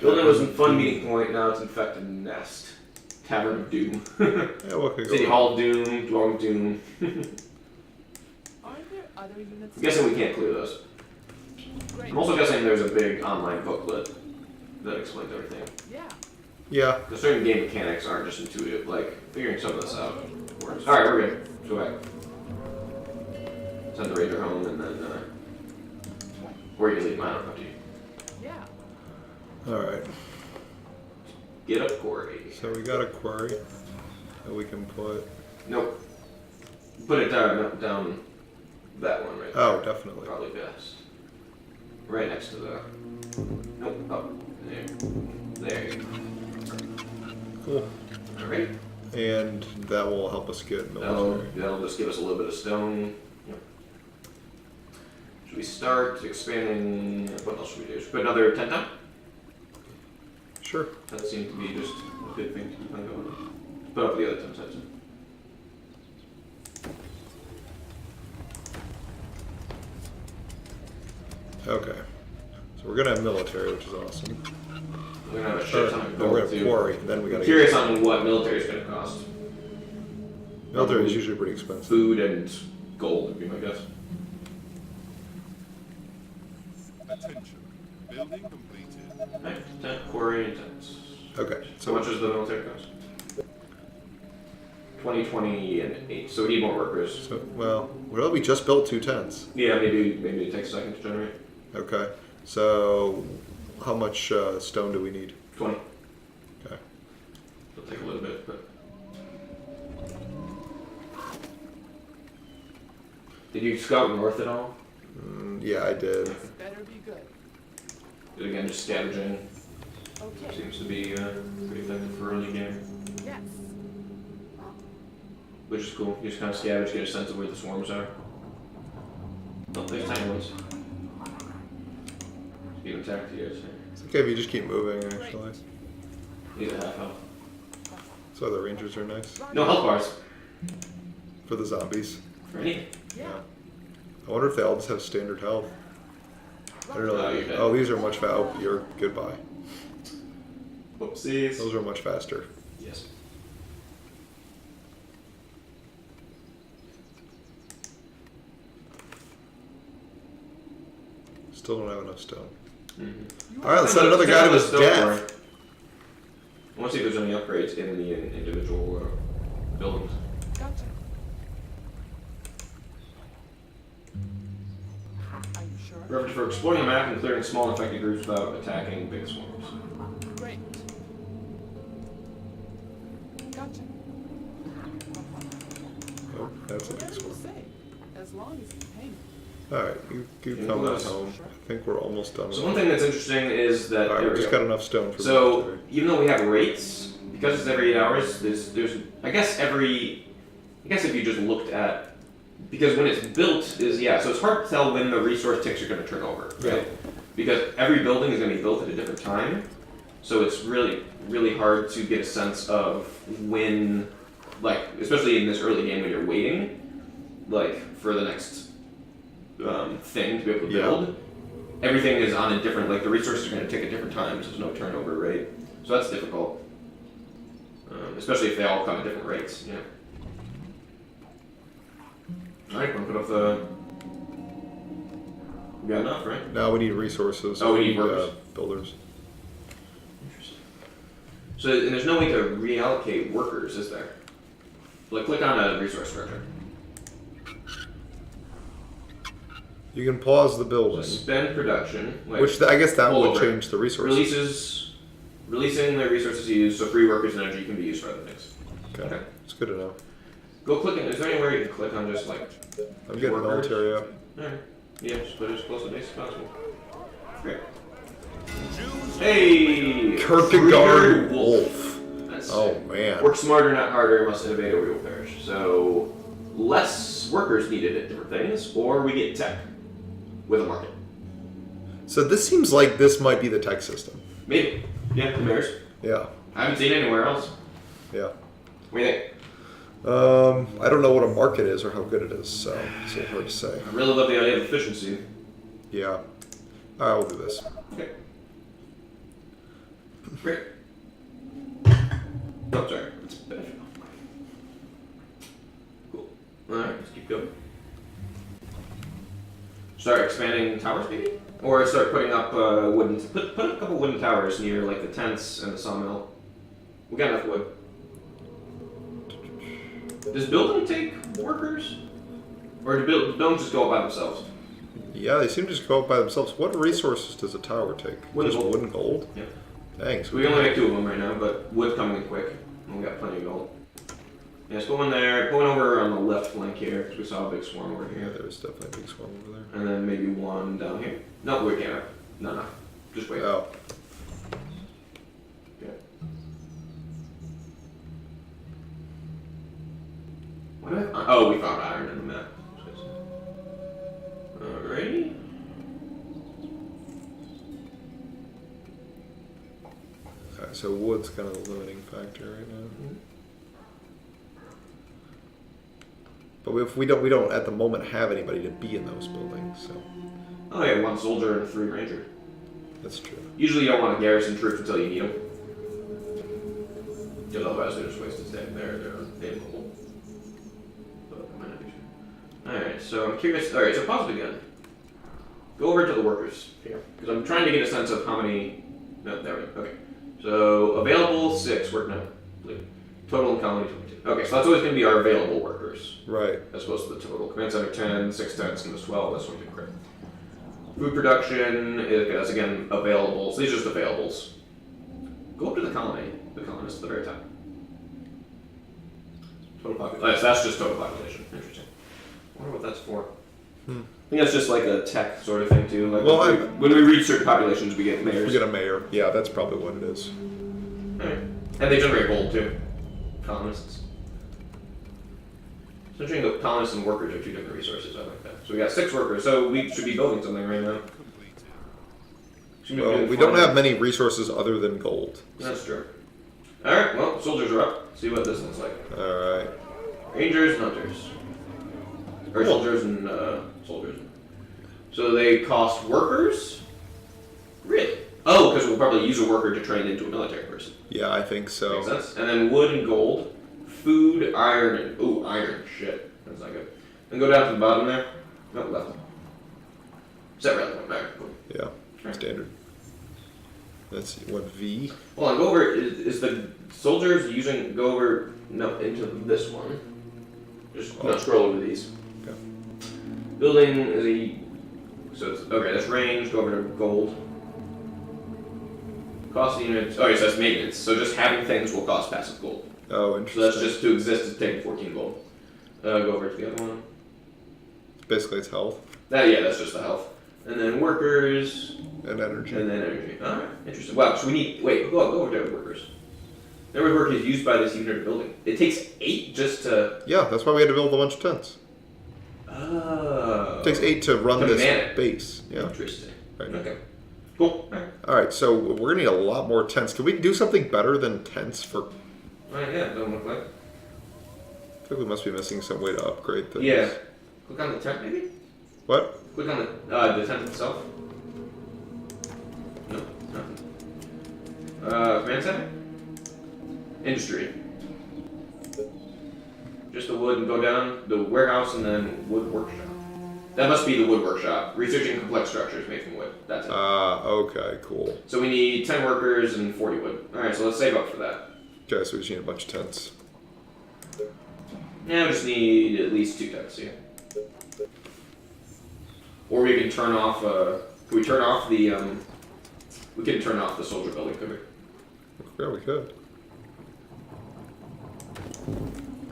Building was a fun meeting point, now it's infected nest. Tavern of Doom. Yeah, what could go City wrong? Hall of Doom, Dwelling of Doom. Are there other units? I'm guessing we can't clear those. Great. I'm also guessing there's a big online booklet that explains everything. Yeah. Yeah. The certain game mechanics aren't just intuitive, like figuring some of this out works. Alright, we're good. Let's go back. Send the ranger home and then, or you can leave mine up to you. Yeah. All right. Get up, Corey. So we got a quarry that we can put. Nope. Put it down that one right there. Oh, definitely. Probably best. Right next to the... Nope, up. There. There you go. Cool. Alright. And that will help us get military. That'll just give us a little bit of stone. Yep. Should we start expanding... What else should we do? Should we put another tent down? Sure. That seemed to be just a good thing to keep on going. Put up the other tent sites. Okay. So we're gonna have military, which is awesome. We're gonna have a shit ton of We're gold gonna have too. quarry. Then we gotta I'm curious on what military is gonna cost. military is usually pretty expensive. Food and gold would be my guess. Attention. Building completed. Right, tent, quarry, and tents. Okay. So much does the military cost? 20, and 8. So we need more workers. So well, we just built 2 tents. Yeah, maybe it takes a second to generate. Okay. So how much stone do we need? 20. Okay. It'll take a little bit, but. Did you scout north at all? Yeah, I did. This better be good. But again, just scavenging Okay. seems to be pretty effective for early game, Yes. which is cool. You just kind of scavenge, get a sense of where the swarms are. Oh, there's tiny ones. Even attack to you guys. It's okay if you just keep moving, actually. Need a half health. So So the rangers are nice No health bars. for the zombies. For anything. Yeah. I wonder if they all just have standard health. I don't know. Oh, you're dead. Oh, these are much faster. Oh, you're goodbye. Whoopsies. Those are much faster. Yes. Still don't have enough stone. Mm-hmm. All right, let's send another guy to his death. I want to see if there's any upgrades in the individual buildings. Gotcha. Are you sure? Reference for exploring the map and clearing small infected groups without attacking big swarms. Great. Gotcha. Oh, that's a big Whatever you sword. say, as long as you pay me. All right, you Yeah, come well, on home. I think we're almost done. So one thing that's interesting is that All right, there we we just go. got enough stone for So military. even though we have rates, because it's every 8 hours, there's I guess if you just looked at, because when it's built so it's hard to tell when the resource ticks are going to turn over, right? Yeah. Because every building is going to be built at a different time, so it's really hard to get a sense of when, like especially in this early game when you're waiting, like for the next thing to be able to build. Everything is on a different, like the resources are going to tick at different times. There's no turnover rate, so that's difficult. Especially if they all come at different rates, yeah. Alright, we'll put up the... We got enough, right? Now we need resources. Oh, we need workers. Builders. Interesting. So, and there's no way to reallocate workers, is there? Like, click on a resource structure. You can pause the building, Spend production. Like, which I guess that pull would over. change the resources. Releasing the resources used, so free workers and energy can be used for other things. Okay, it's good to know. Go click it. Is there anywhere you can click on just like... I'm getting workers? military up. Alright. Yeah, just put it as close to base as possible. Great. Hey! Kierkegaard Krieger Wolf. That's Oh man. Work smarter, not harder, must innovate or we will perish. So, less workers needed at different things, or we get tech with a market. So this seems like this might be the tech system. Maybe. Yeah, who cares? Yeah. I haven't seen it anywhere else. Yeah. What do you think? I don't know what a market is or how good it is, so it's a little hard to say. I really love the idea of efficiency. Yeah. Alright, we'll do this. Okay. Great. Oh, sorry. It's better. Cool. Alright, let's keep going. Start expanding towers, maybe? Or start putting up wooden... Put a couple wooden towers near, like, the tents and the sawmill. We got enough wood. Does building take workers? Or do buildings just go up by themselves? Yeah, they seem to just go up by themselves. What resources does a tower take? Wooden Just gold. wooden gold? Yeah. Thanks. So we only make 2 of them right now, but wood's coming in quick. And we got plenty of gold. Yeah, let's go in there. Going over on the left flank here, because we saw a big swarm over Yeah, here. there's definitely a big swarm over there. And then maybe one down here. No, we can't. No. Just wait. Oh. Okay. What do I find? Oh, we found iron in the map. Alrighty. Alright, so wood's kind of the limiting factor right now. But if we don't at the moment have anybody to be in those buildings, so Oh yeah, 1 soldier and 3 ranger. that's true. Usually you don't want to garrison troops until you need them. Because otherwise they're just wasted staying there. They're immobile. But I might not be sure. Alright, so I'm curious. Alright, so pause it again. Go over to the workers here. Because I'm trying to get a sense of how many... No, there we go. Okay. So, available 6, work now. Total in colony 22. Okay, so that's always going to be our available workers. Right. As opposed to the total. Command center 10, 6 tents, and this 12, that's 22 correct. Food production is again available. So these are just availables. Go up to the colony. The colonists at the very top. Total population. That's just total population. Interesting. I wonder what that's for. I think that's just like a tech sort of thing too. Like Well, when we reach certain populations, we get mayors. We get a mayor. Yeah, that's probably what it is. Alright. And they generate gold too. Colonists. It's interesting that colonists and workers are 2 different resources. I like that. So we got 6 workers. So we should be building something right now. Should be Well, doing we don't farming. have many resources other than gold. That's true. Alright, well, soldiers are up. See what this looks like. Alright. Rangers and hunters. Or soldiers and soldiers. So they cost workers? Really? Oh, because we'll probably use a worker to train into a military person. Yeah, I think so. Makes sense. And then wood and gold. Food, iron, and... Ooh, iron. Shit. That's not good. Then go down to the bottom there. No, left. Is that right? There. Cool. Yeah, standard. Let's see, what V? Hold on, go over. Is the soldiers using... Go over... No, into this one. Just scroll over these. Okay. Building is a... So it's... Okay, that's range. Go over to gold. Cost of units... Oh, yes, that's maintenance. So just having things will cost passive gold. Oh, So interesting. that's just to exist to take 14 gold. Go over to the other one. Basically, it's health Yeah, that's just the health. And then workers... and energy. And then energy. Alright, interesting. Wow, so we need... Wait, go over to workers. Every worker is used by this unit of building. It takes 8 just to... Yeah, that's why we had to build a bunch of tents. Oh. It takes 8 to run To this man it. base. Yeah. Interesting. Right. Okay. Cool. Alright. Alright, so we're gonna need a lot more tents. Can we do something better than tents for... Alright, yeah, it doesn't look like. I think we must be missing some way to upgrade things. Yeah. Click on the tent, maybe? What? Click on the tent itself. No, nothing. Command center? Industry. Just the wood and go down, the warehouse and then wood workshop. That must be the wood workshop. Researching complex structures made from wood. That's it. Okay, cool. So we need 10 workers and 40 wood. Alright, so let's save up for that. Okay, so we just need a bunch of tents. Yeah, we just need at least 2 tents, yeah. Or we can turn off, can we turn off the, we can turn off the soldier building, could we? Yeah, we could.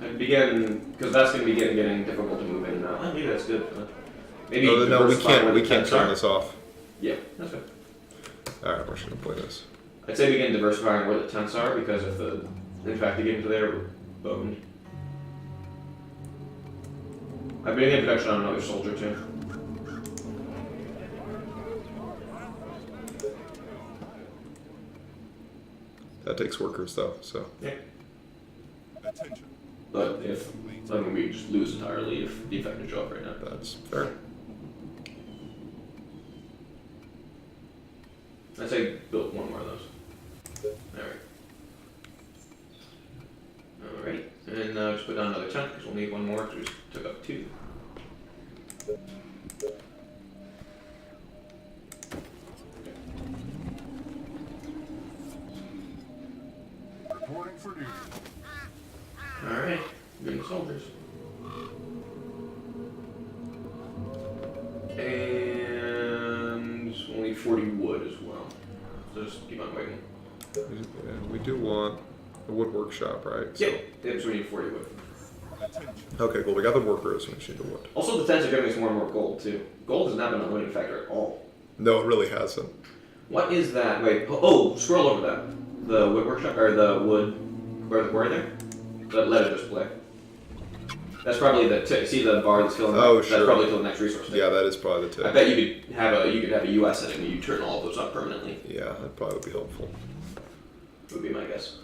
And begin, because that's going to be getting difficult to move in and out. Maybe that's good. Maybe No, we diversify where the can't tents turn are. this off. Yeah, that's good. Alright, we're just gonna play this. I'd say begin diversifying where the tents are, because if the, in fact, they get into there, we're boned. I've been in production on another soldier too. That takes workers though, so. Yeah. Attention. But if, I mean, we just lose entirely if the effect show up right now. That's fair. I'd say build one more of those. Alright, and just put down another tent because we'll need one more because we just took up 2. Reporting for duty. Alright, good soldiers. And we'll need 40 wood as well. So just keep on waiting. We do want a wood workshop, right? So, Yeah, so we need 40 wood. Attention. okay, cool. We got the workers, we just need the wood. Also, the tents are giving us more and more gold too. Gold has not been a limiting factor at all. No, it really hasn't. What is that? Wait, oh, scroll over that. The wood workshop, or the wood, where the quarry there? Let it just play. That's probably the see the bar that's filling up? Oh, That's sure. probably till the next resource day. Yeah, that is probably the I tip. bet you could have a US setting where you turn all of those up permanently. Yeah, that probably would be helpful. Would be my guess.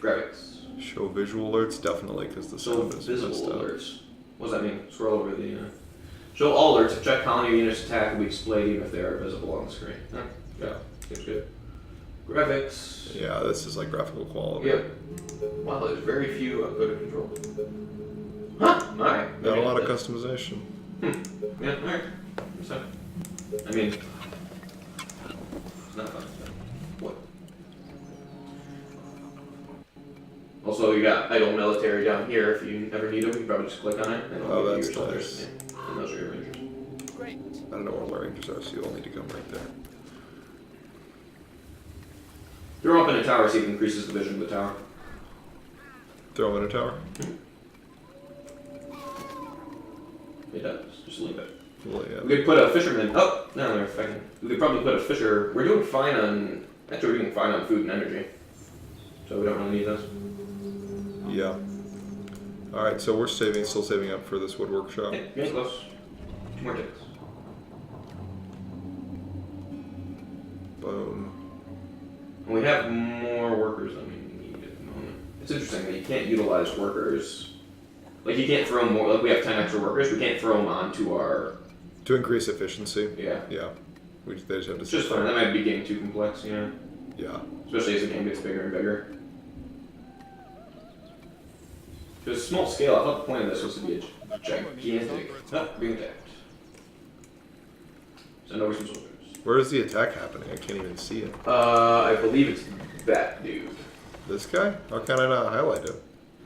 Graphics. Show visual alerts, definitely, because the So sound is visible messed up. alerts. What does that mean? Scroll over the. Show all alerts. If check colony units attack will be displayed even if they are visible on the screen. Huh? Yeah. Seems good. Graphics. Yeah, this is like graphical quality. Yep. Wow, there's very few go to control. Huh? Alright. Not a lot of Okay. customization. Yeah, alright. So, I mean, it's not fun. What? Also, you got idle military down here. If you ever need them, you can probably just click on it. And Oh, it'll give you that's your soldiers. nice. Yeah. And those are your rangers. Great. I don't know where my rangers are, so you all need to come right there. Throw up in a tower, see if it increases the vision of the tower. Throw them in a tower? It does. Just leave it. Well, yeah. We could put a fisherman. Oh, no, they're fucking. We could probably put a fisher. We're doing fine on. Actually, we're doing fine on food and energy. So we don't really need those. Yeah. Alright, so we're still saving up for this wood workshop. Yeah, getting close. 2 more ticks. Boom. And we have more workers than we need at the moment. It's interesting that you can't utilize workers. Like you can't throw more. Like we have 10 extra workers, we can't throw them onto our. To increase efficiency. Yeah. Yeah. They just have to. It's just fine. That might be getting too complex, you know. Yeah. Especially as the game gets bigger and bigger. Because small scale, I thought the point of this was to be a gigantic. Oh, being attacked. Send over some soldiers. Where is the attack happening? I can't even see it. I believe it's that dude. This guy? How can I not highlight him?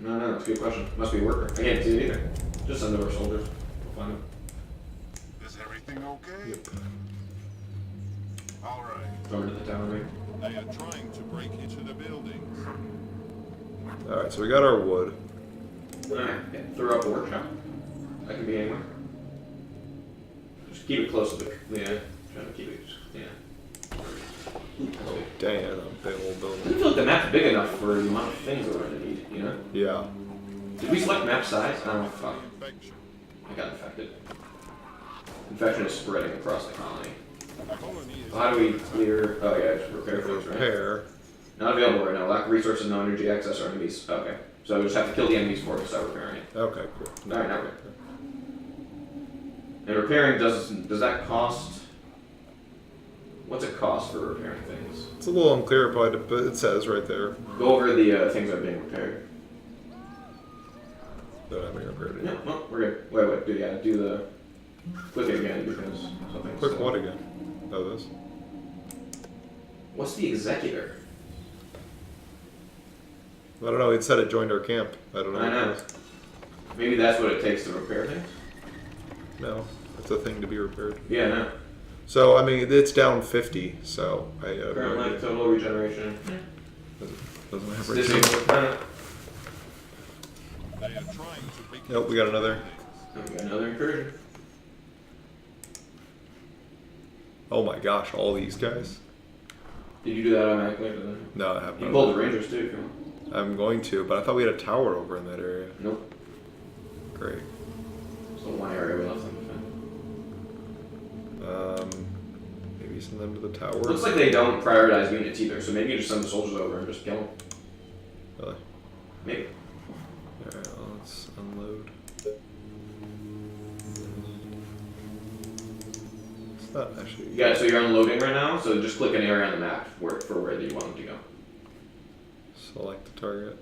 No, that's a good question. Must be a worker. I can't see it either. Just send over soldiers. We'll find him. Is everything okay? Yep. All right. Over to the tower, maybe. They are trying to break into the buildings. Alright, so we got our wood. Alright, yeah. Throw up a workshop. That can be anywhere. Just keep it close to the. Yeah. Trying to keep it. Yeah. Hello. Dang, that's a big old I building. feel like the map's big enough for the amount of things that we're gonna need, you know? Yeah. Did we select map size? Oh, fuck. Infection. I got infected. Infection is spreading across the colony. The colony is So how do we clear? Oh yeah, just repair things, right? Repair. Not available right now. Lack of resources, no energy, access, or enemies. Okay. So we just have to kill the enemies before we start repairing it. Okay, cool. Alright, now we're. And repairing does that cost? What's it cost for repairing things? It's a little unclear, but it says right there Go over the things that are being repaired. that I'm being repaired. No, no, we're good. Wait, do the click it again because something's. Click what again? Oh, this? What's the executor? I don't know. It said it joined our camp. I don't know. I know. Maybe that's what it takes to repair things. No, it's a thing to be repaired. Yeah, no. So I mean, it's down 50. So I have no Current life idea. total regeneration. Doesn't have Disabled. right. They are trying to break Nope, we got another. Oh, we got another incursion. Oh my gosh, all these guys. Did you do that automatically? Or didn't No, I have you not. pulled the rangers too, if you want. I'm going to, but I thought we had a tower over in that area. Nope. Great. So one area we left them defend. Maybe send them to the tower. Looks like they don't prioritize units either, so maybe you just send the soldiers over and just kill them. Really? Maybe. Alright, let's unload. It's not actually. Yeah, so you're unloading right now, so just click an area on the map for where you want them to go. Select the target.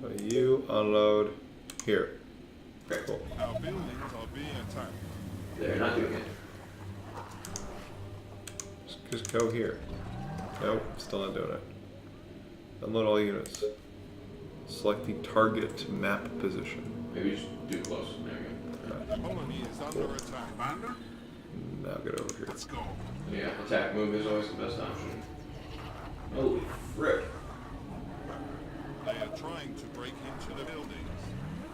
So you unload here. Great. Cool. Our buildings are being attacked. They're not doing it. Just go here. Nope, still not doing it. Unload all units. Select the target map position. Maybe just do close. There you go. The colony is under attack. Commander, Now get over here. let's go. Yeah, attack move is always the best option. Holy frick. They are trying to break into the buildings.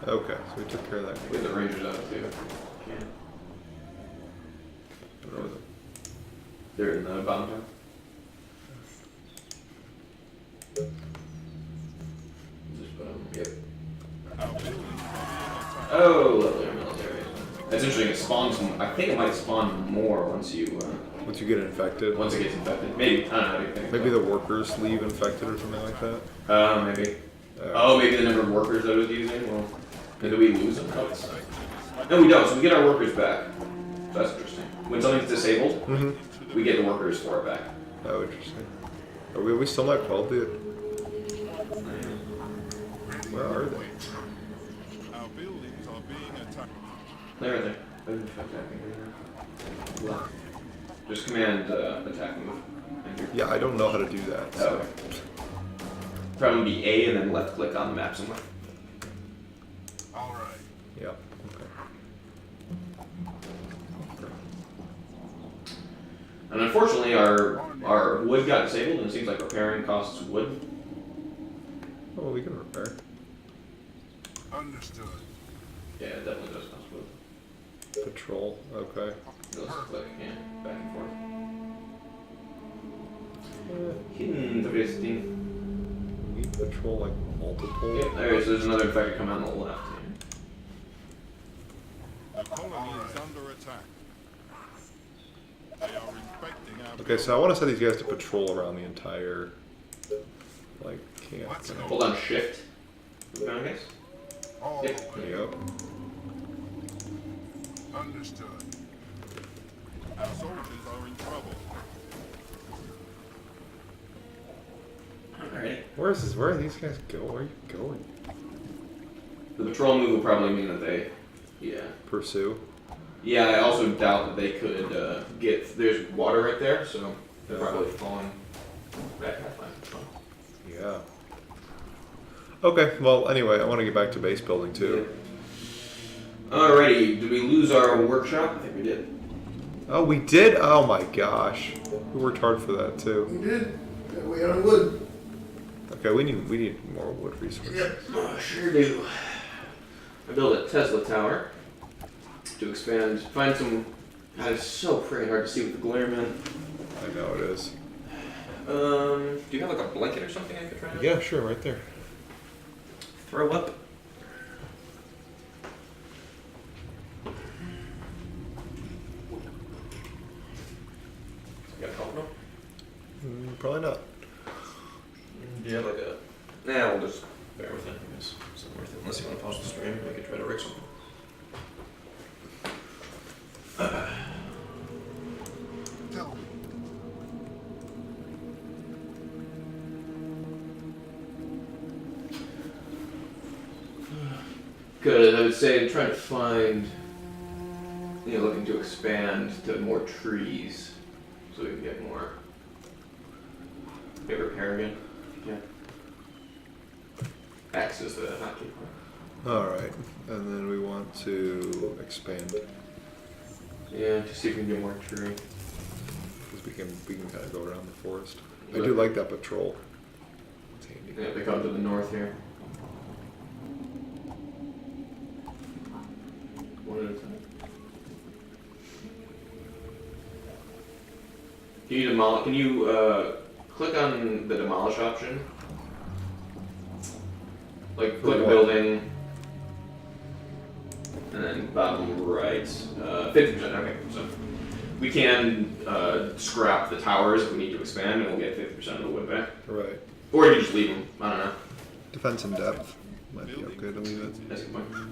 Okay, so we took care of that. Get the rangers out too. Can. I don't know where the- They're in the bottom tower. Just put them. Yep. Our buildings are being attacked. Oh, lovely military. That's interesting. It spawns. I think it might spawn more once you Once you get infected. once it gets infected. Maybe. I don't know. How do you think? Maybe the workers leave infected or something like that. Maybe. Oh, maybe the number of workers that it was using. Well, did we lose them? Oh, it's- no, we don't. So we get our workers back. So that's interesting. When something's disabled, Mm-hmm. we get the workers for it back. Oh, interesting. Are we still not called the? Where are they? Our buildings are being attacked. They're right there. Blah. Just command attack move. Enter. Yeah, I don't know how to do that. Oh, So. okay. Probably be A and then left click on the map somewhere. All right. Yeah. Okay. And unfortunately, our wood got disabled, and it seems like repairing costs wood. Oh, we can repair. Understood. Yeah, it definitely does cost wood. Patrol. Okay. Let's click, yeah, back and forth. Interesting. We patrol like multiple. Yeah, there is. There's another infected coming on the left. The colony is under attack. They are infecting our Okay, so I want to set these guys to patrol around the entire like camp. Let's go. Hold on shift. Move on, guys. All Yep. the way. Yep. Understood. Our soldiers are in trouble. Alright. Where are these guys going? Where are you going? The patrol move will probably mean that they, Pursue. Yeah, I also doubt that they could get. There's water right there, so they're probably falling back halfway. Yeah. Okay, well, anyway, I want to get back to base building too. Alrighty, did we lose our workshop? I think we did. Oh, we did? Oh my gosh. We worked hard for that too. We did. Yeah, we got wood. Okay, we need more wood resources. Yep. Oh, sure do. I built a Tesla tower to expand. Find some. God, it's so freaking hard to see with the glare, man. I know it is. Do you have like a blanket or something I could try to Yeah, sure, right there. throw up? You got help now? Probably not. Do you have like a? Nah, we'll just bear with it. I guess it's not worth it unless you want to pause the stream. We could try to rig something. Tell me. Good. I would say try to find. Looking to expand to more trees, so we can get more. Maybe repair again. Yeah. X is the hotkey. Alright, and then we want to expand. Yeah, to see if we can get more tree. Because we can kind of go around the forest. I do like that patrol. It's handy. Yeah, they come to the north here. One at a time. Can you click on the demolish option? Like click a building, and then bottom right, 50%. Okay, so we can scrap the towers if we need to expand, and we'll get 50% of the wood back. Right. Or you can just leave them. I don't know. Defense in depth. Might be okay to leave it. That's a good point.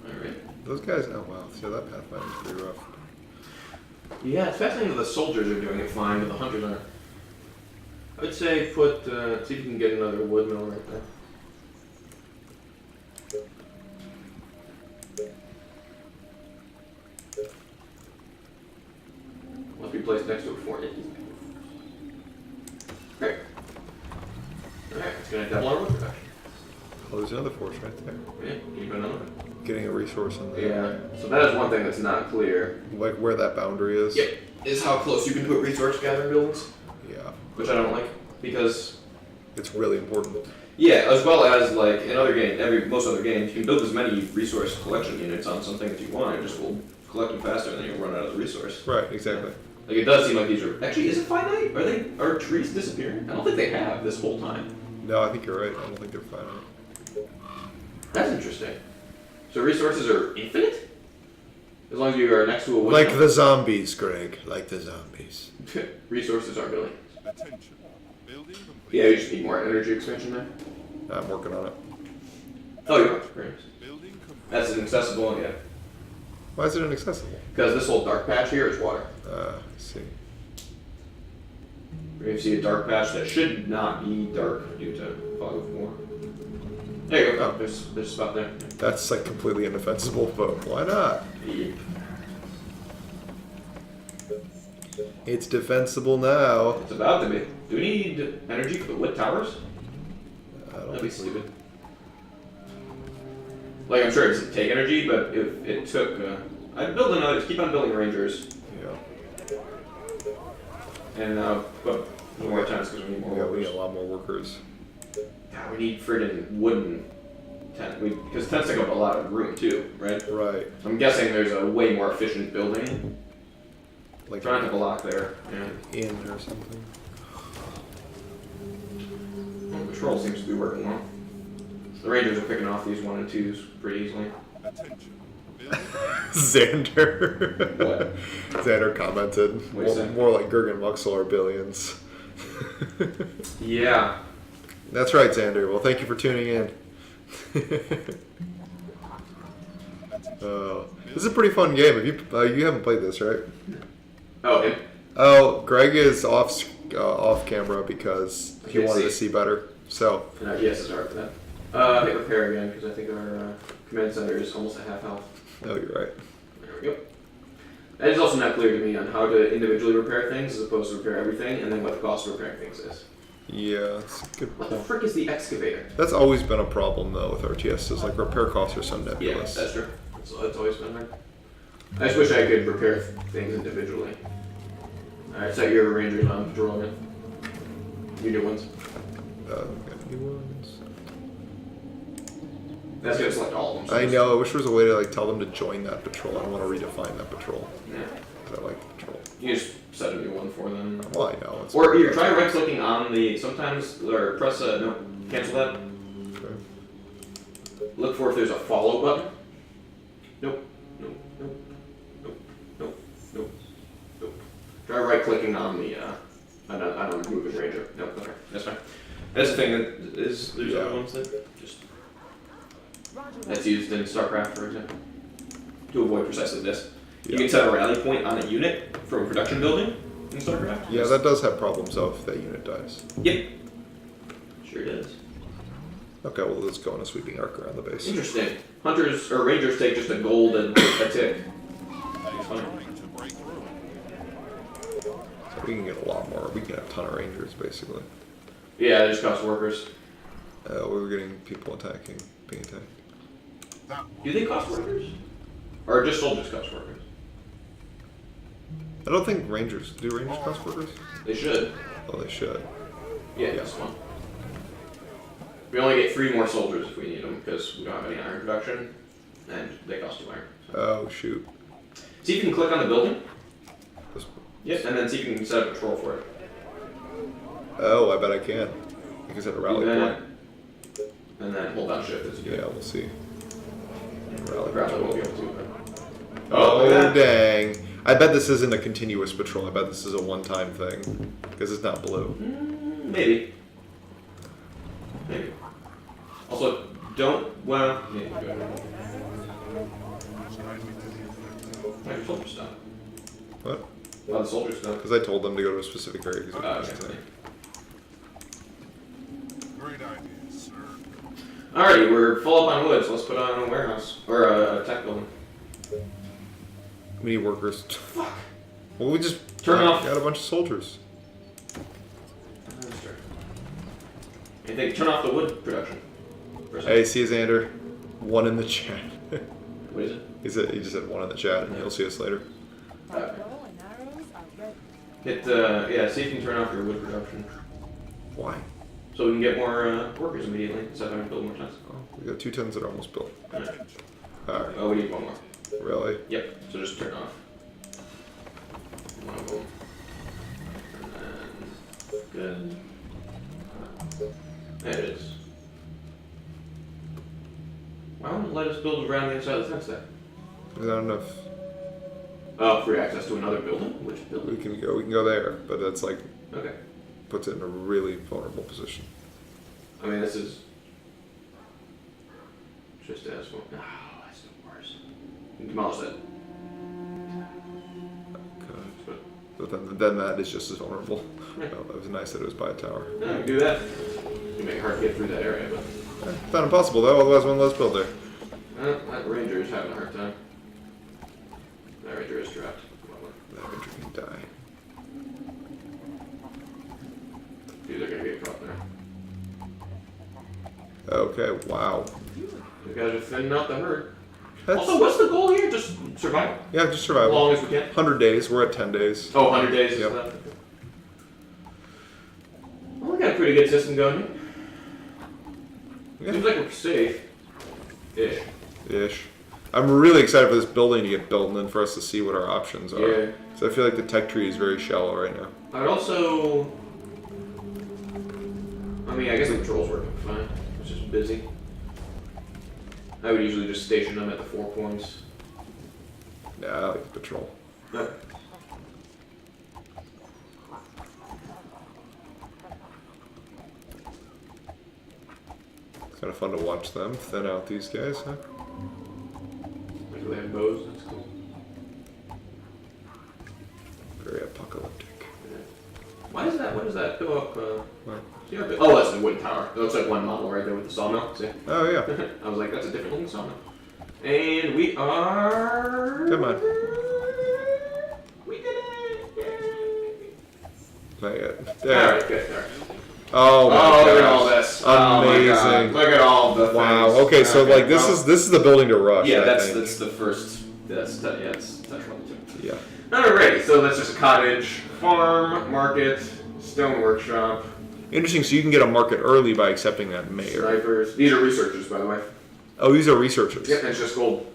All right. Those guys, oh wow, so that pathfinder is pretty rough. Yeah, it's fascinating that the soldiers are doing it fine, but the hunters aren't. I would say put, see if you can get another wood mill right there. Must be placed next to a fort. Great. Alright, it's gonna double our wood production. Oh, there's another force right there. Yeah, can you put another one? Getting a resource in there. Yeah, so that is one thing that's not clear. Like where that boundary is? Yep, is how close you can put resource gathering buildings, Yeah. which I don't like, because It's really important. yeah, as well as like in other games, most other games, you can build as many resource collection units on something as you want, it just will collect them faster and then you'll run out of the resource. Right, exactly. Like it does seem like these are actually, is it finite? Are trees disappearing? I don't think they have this whole time. No, I think you're right. I don't think they're finite. That's interesting. So resources are infinite? As long as you are next to a wood Like mill? the zombies, Greg. Like the zombies. Resources are billions. Attention. Building complete. Yeah, you just need more energy expansion there. I'm working on it. Oh, you are. Very nice. Building complete. That's inaccessible, yeah. Why is it inaccessible? Because this whole dark patch here is water. I see. You see a dark patch that should not be dark due to fog of war. There you go. Oh, there's a spot there. That's like completely inoffensible, but why not? Yep. It's defensible now. It's about to be. Do we need energy for the wood towers? I don't That'd be stupid. Like, I'm sure it doesn't take energy, but if it took... I'd build another... Keep on building rangers. Yeah. And but more times because we need more We workers. need a lot more workers. God, we need friggin' wooden tent. Because tents take up a lot of room too, right? Right. I'm guessing there's a way more efficient building. Like Trying to have a lock there. Yeah. in or something. Well, the patrol seems to be working well. The rangers are picking off these 1 and 2s pretty easily. Attention. Building. Xander. What? Xander commented. What'd he say? More like Gerg and Muxl are billions. Yeah. That's right, Xander. Well, thank you for tuning in. This is a pretty fun game. Have you haven't played this, right? Oh, him? Oh, Greg is off camera because he Okay, wanted to see. see better. So Yes, it's hard for that. Hit repair again, because I think our command center is almost at half health. oh, you're right. There we go. That is also not clear to me on how to individually repair things as opposed to repair everything, and then what the cost of repairing things is. Yeah, that's a good What the point. frick is the excavator? That's always been a problem though with RTSs. Like repair costs are so Yeah, nebulous. that's true. That's always been there. I just wish I could repair things individually. Alright, set your rangers on patrol again. You new ones. Got new ones. That's gonna select all of them. So I know. I wish there was a way to like tell them to join that patrol. I don't want to redefine that patrol. Yeah. 'Cause I like the patrol. You just set a new one for them. Well, I know. It's Or here, try right clicking on the sometimes or press no, cancel that. Okay. Look for if there's a follow button. Nope. Nope. Nope. Nope. Nope. Nope. Nope. Try right clicking on the on a moving ranger. Nope, okay. That's fine. That's the thing that is there's other ones that just that's used in StarCraft, for example. To avoid precisely this. You can set a rally point on a unit from a production building in StarCraft. Yeah, that does have problems though if that unit dies. Yep. Sure does. Okay, well let's go on a sweeping arc around the base. Interesting. Hunters or rangers take just a gold and a tick. It's fine. So we can get a lot more. We can get a ton of rangers basically. Yeah, it just costs workers. We're getting people being attacked. Do they cost workers? Or just soldiers cost workers? I don't think rangers do. Rangers cost workers? They should. Oh, they should. Yeah, this one. We only get 3 more soldiers if we need them because we don't have any iron production, and they cost 2 iron. Oh shoot. See if you can click on the building. This- Yep, and then see if you can set a patrol for it. Oh, I bet I can. I can set a rally Do that, point. and then hold down shift as you Yeah, go. we'll see. Rally won't be able to. Oh, look at that. dang. I bet this isn't a continuous patrol. I bet this is a one-time thing. Because it's not blue. Maybe. Maybe. Also, don't. Well, yeah, go ahead. Why the soldiers stop? What? Why the soldiers stop? Because I told them to go to a specific area. Okay. Great idea, sir. Alrighty, we're full up on wood, so let's put on a warehouse. Or a tech building. We need workers. Fuck. Well, we just Turn off. got a bunch of soldiers. I think turn off the wood production. For a second. Hey, see you, Xander. 1 in the chat. What is it? He just said 1 in the chat, and you'll see us later. Okay. Hit yeah, see if you can turn off your wood production. Why? So we can get more workers immediately instead of having to build more tents. Oh, we got 2 tons that are almost built. Alright. Alright. Oh, we need 1 more. Really? Yep, so just turn off. 1 of them. And then, good. There it is. Why won't it let us build around the inside of the fence then? There's not enough. Oh, free access to another building? Which We building? can go there, but that's like Okay. puts it in a really vulnerable position. I mean, this is just as well. Oh, that's the worst. You can demolish that. Okay. But then that is just as vulnerable. Yeah. Oh, it was nice that it was by a tower. No, you can do that. You make it hard to get through that area, but It's not impossible though, otherwise one less build there. that ranger is having a hard time. That ranger is trapped. That ranger can die. Dude, they're gonna get caught there. Okay, wow. You guys are thinning out the herd. That's, Also, what's the goal here? Just survive. yeah, just As survival. long as we can. 100 days, we're at 10 days. Oh, 100 days Yep. is left. Well, we got a pretty good system going here. Yeah. Seems like we're safe. Ish. Ish. I'm really excited for this building to get built and then for us to see what our options are. Yeah. So I feel like the tech tree is very shallow right now. I'd also. I mean, I guess the patrol's working fine. It's just busy. I would usually just station them at the 4 points. Yeah, I like the patrol. Kind of fun to watch them thin out these guys, huh? Do they have bows? That's cool. Very apocalyptic. Why does that? What does that go up? What? Yeah, oh, that's the wooden tower. That looks like one model right there with the sawmill. See? Oh yeah. I was like, that's a different looking sawmill. And we are. Come on. We did it! Yay! Not yet. Alright, good. Alright. Oh my god. Look at all this. Amazing. Oh my God. Look at all the Wow. things. Okay, so like this is the building to rush. Yeah, I that's think. the first. That's it's touch level 2. Yeah. Alrighty, so that's just a cottage, farm, market, stone workshop, Interesting. So you can get a market early by accepting that mayor. snipers. These are researchers, by the way. Oh, these are researchers. Yep, it's just gold.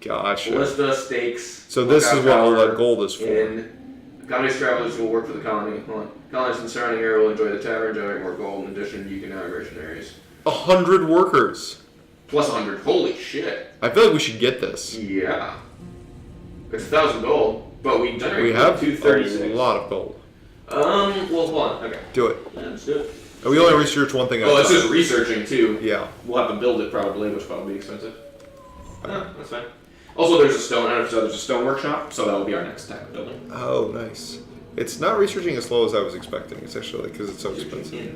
Gotcha. Ballista, stakes. So this is what all lookout that gold is for. In colony's travelers will work for the colony. Hold on. Colonists in the surrounding area will enjoy the tavern, generate more gold. In addition, you can now have mercenaries. 100 workers. Plus 100. Holy shit. I feel like we should get this. Yeah. It's 1,000 gold, but we generate We have 236. a lot of gold. Well, hold on. Okay. Do it. Yeah, let's do it. And we only research one thing at Oh, a it's time. just researching too. Yeah. We'll have to build it probably, which will probably be expensive. Yeah, that's fine. Also, there's a stone. I don't know if you saw, there's a stone workshop, so that will be our next type of building. Oh, nice. It's not researching as slow as I was expecting. It's actually because it's so expensive.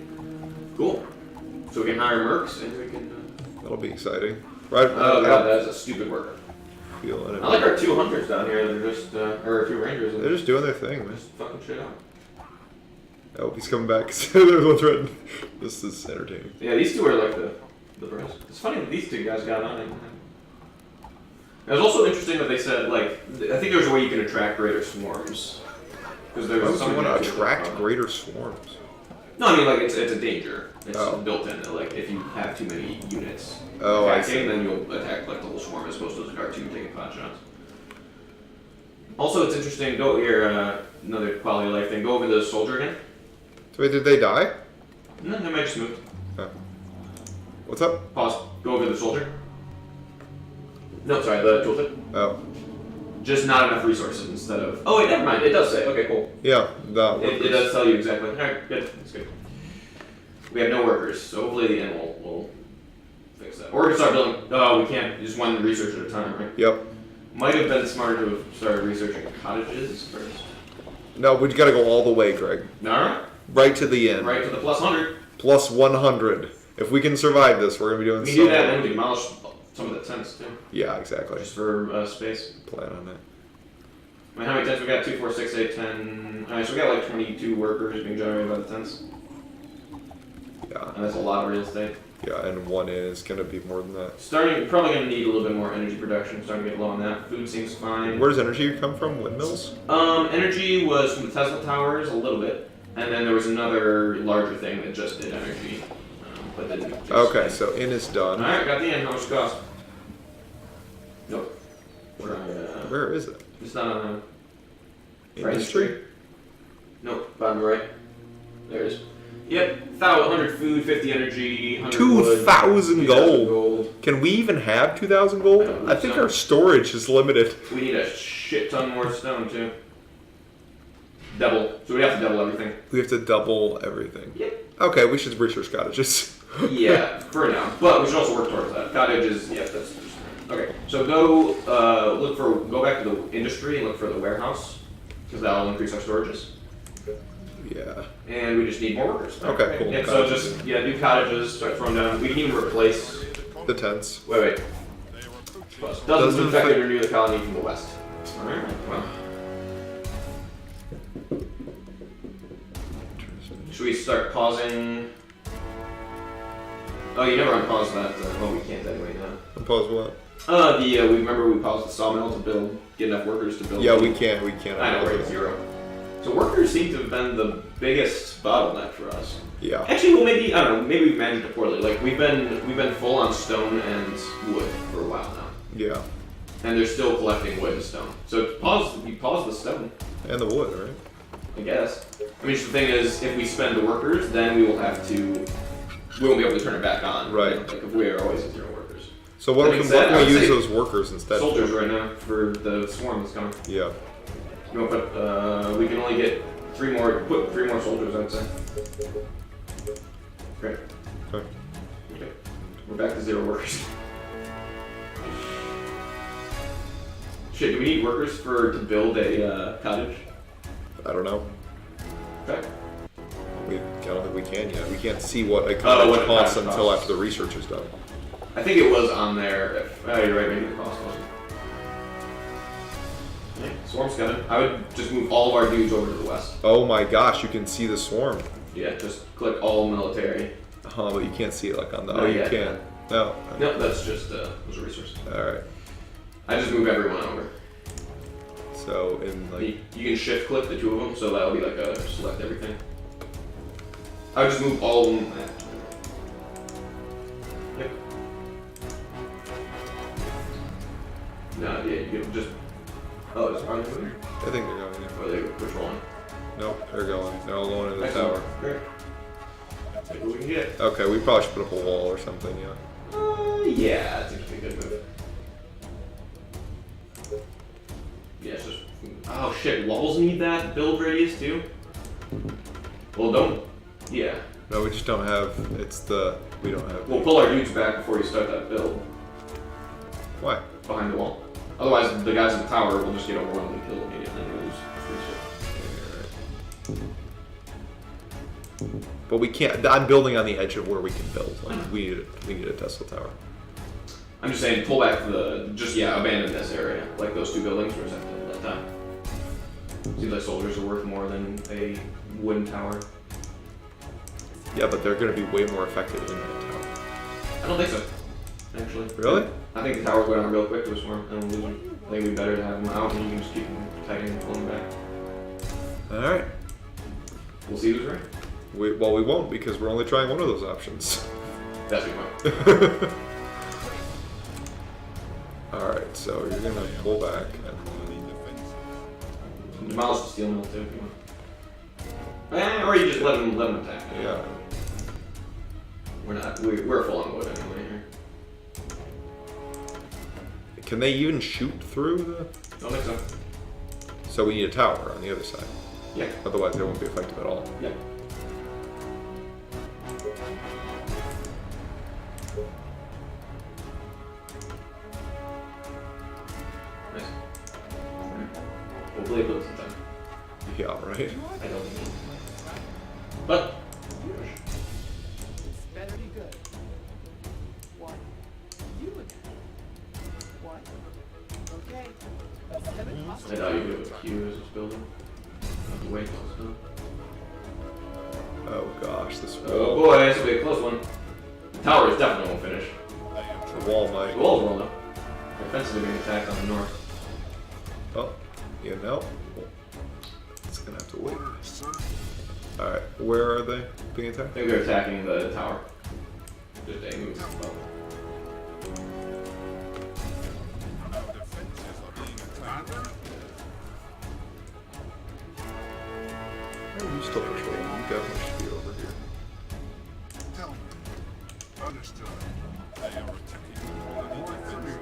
Cool. So we can hire mercs and we can. That'll be exciting. Right. Oh god, that is a stupid worker. Feeling it. I like our 200s down here. They're just, or 2 rangers. And They're just doing their thing, man. just fucking shit up. Oh, he's coming back. They're both threatened. This is entertaining. Yeah, these two are like the bros. It's funny that these two guys got on it. It was also interesting that they said, like, I think there's a way you can attract greater swarms. Because there's Why would something you want to that- attract greater swarms? No, I mean, like, it's a danger. It's Oh. built in. Like, if you have too many units Oh, I attacking, see. then you'll attack, like, the whole swarm as opposed to the cartoon taking pot shots. Also, it's interesting, go here, another quality of life thing, go over the soldier again. So wait, did they die? No, they might just move. Oh. What's up? Pause. Go over the soldier. No, sorry, the tooltip. Oh. Just not enough resources instead of. Oh, wait, never mind. It does say. Okay, cool. Yeah, that It does tell you exactly. Alright, good. That's good. We have no workers, so hopefully the end will fix that. Or we can start building. Oh, we can't. Just one research at a time, right? Yep. Might have been smarter to have started researching cottages first. No, we gotta go all the way, Greg. Alright. Right to the end. Right to the plus 100. Plus 100. If we can survive this, we're gonna be doing We can so do that and well. then we can demolish some of the tents too. Yeah, exactly. Just for space. Plan on that. I mean, how many tents we got? 2, 4, 6, 8, 10. Alright, so we got like 22 workers being generated by the tents. Yeah. And that's a lot of real estate. Yeah, and 1 in is gonna be more than that. Probably gonna need a little bit more energy production. Starting to get low on that. Food seems fine. Where does energy come from? Windmills? Energy was from the Tesla towers a little bit, and then there was another larger thing that just did energy, but didn't. Okay, so in is done. All right, got the end. How much it cost? Nope. Try, Where is it? it's not on the Industry? Nope, bottom right. There it is. Yep, 100 food, 50 energy, 100 wood, 2,000 gold. gold. Can we even have 2,000 gold? I don't I think think so. our storage is limited. We need a shit ton more stone too. Double. So we have to double everything. We have to double everything. Yep. Okay, we should research cottages. Yeah, for now. But we should also work towards that. Cottages, yeah, that's just, okay. So go back to the industry and look for the warehouse, because that'll increase our storages. Yeah. And we just need more workers. Okay, cool. Yeah, so just do cottages, start throwing down. We can even replace. The tents. Wait. Doesn't affect or renew the colony from the west. Alright, well. Should we start pausing? Oh, you never unpause that. Well, we can't anyway now. Oppose what? We remember we paused the sawmill to get enough workers to build. Yeah, we can't. We can't. I know, we're at 0. So workers seem to have been the biggest bottleneck for us. Yeah. Actually, well, maybe I don't know. Maybe we've managed it poorly. Like we've been full on stone and wood for a while now, Yeah. and they're still collecting wood and stone. So we pause the stone, And the wood, right? I guess. I mean, the thing is, if we spend the workers, then we won't be able to turn it back on. Right. Like if we are always at 0 workers. So what That can, being said, what I can we would use say those workers instead? Soldiers right now for the swarm that's coming. Yeah. You want to put, we can only get 3 more, put 3 more soldiers, I'd say. Great. Okay. Okay. We're back to 0 workers. Shit, do we need workers to build a cottage? I don't know. Okay. I don't think we can yet. We can't see what a cottage costs until after the research is done. I think it was on there. Oh, you're right. Maybe the cost wasn't. Yeah, swarm's coming. I would just move all of our dudes over to the west. Oh my gosh, you can see the swarm. Yeah, just click all military. But you can't see it like on the. Not Oh, you yet. can. No. No, that's just those are resources. All right. I just move everyone over. So in like. You can shift click the 2 of them, so that'll be like a select everything. I would just move all of them. Yep. No, yeah, you can just. Oh, are they moving? I think they're going. Or are they patrolling? Nope, they're going. They're all going into the Excellent. tower. Great. Take what we can get. Okay, we probably should put up a wall or something. Yeah. Yeah, I think it'd be a good move. Yeah, it's just. Oh shit, walls need that build radius too? Well, don't. Yeah. No, we just don't have. We don't have. We'll pull our dudes back before you start that build. Why? Behind the wall. Otherwise, the guys in the tower will just get overwhelmed and killed immediately and we lose free shit. But we can't. I'm building on the edge of where we can build. Like we need a Tesla tower. I'm just saying, pull back abandon this area. Like those 2 buildings were at that time. Seems like soldiers are worth more than a wooden tower. Yeah, but they're going to be way more effective in that tower. I don't think so, actually. Really? I think the towers go down real quick to a swarm and we'll lose them. I think it'd be better to have them out and you can just keep them tagging and pulling back. All right. We'll see who's right. We won't because we're only trying one of those options. That's your point. All right, so you're going to pull back and Demolish the steel mill too if you want. Or you just let them attack. yeah. We're full on wood anyway here. Can they even shoot through the? Don't think so. So we need a tower on the other side. Yeah. Otherwise, they won't be effective at all. Yeah. Nice. Hopefully it builds in time. Yeah, right. I don't think. But It's better be good. What? You again? What? Okay. Let's have it I possible. thought you could have a queue as this building. Have to wait till it's done. Oh gosh, this Oh wall. boy, this will be a close one. The tower is definitely won't finish. The wall might. The walls rolled up. The fences are being attacked on the north. Oh, you know. It's gonna have to wait. All right, where are they being I attacked? think they're attacking the tower. Just a move. Well, Our defenses are being attacked. Oh, you still patrolling? You definitely should be over here. Tell me. Understood. They are attacking the colony defenses.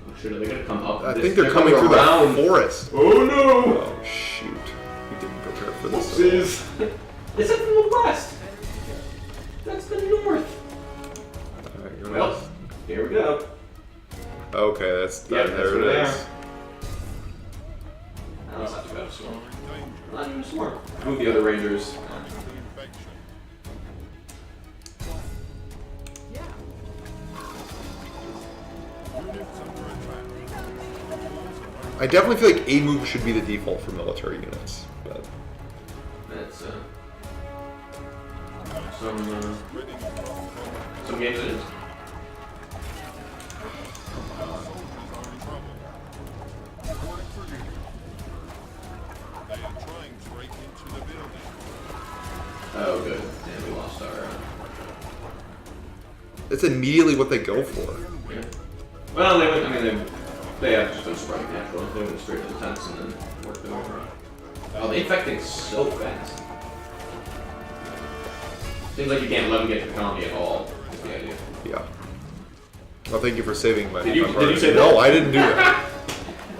oh shit, are they gonna come up? I this? think they're coming through around. the forest. Oh no! Oh shoot, we didn't prepare for this. Whoopsies. They said from the west. That's the north. All right, you're Well, here we go. Okay, that's Yep, that. that's There where they it are. is. That's not too bad of a swarm. Not even a swarm. Move the other rangers. Yeah. I definitely feel like a move should be the default for military units, but That's some games it is. They are trying to break into the building. Oh good. Damn, we lost our. it's immediately what they go for. Yeah. Well, they went. I mean, they have just been sprung naturally. They went straight to the tents and then worked them over. Oh, they infect things so fast. Seems like you can't let them get to the colony at all. Is the idea. Yeah. Well, thank you for saving my. Did you- my did you party. say No, that? I didn't do that.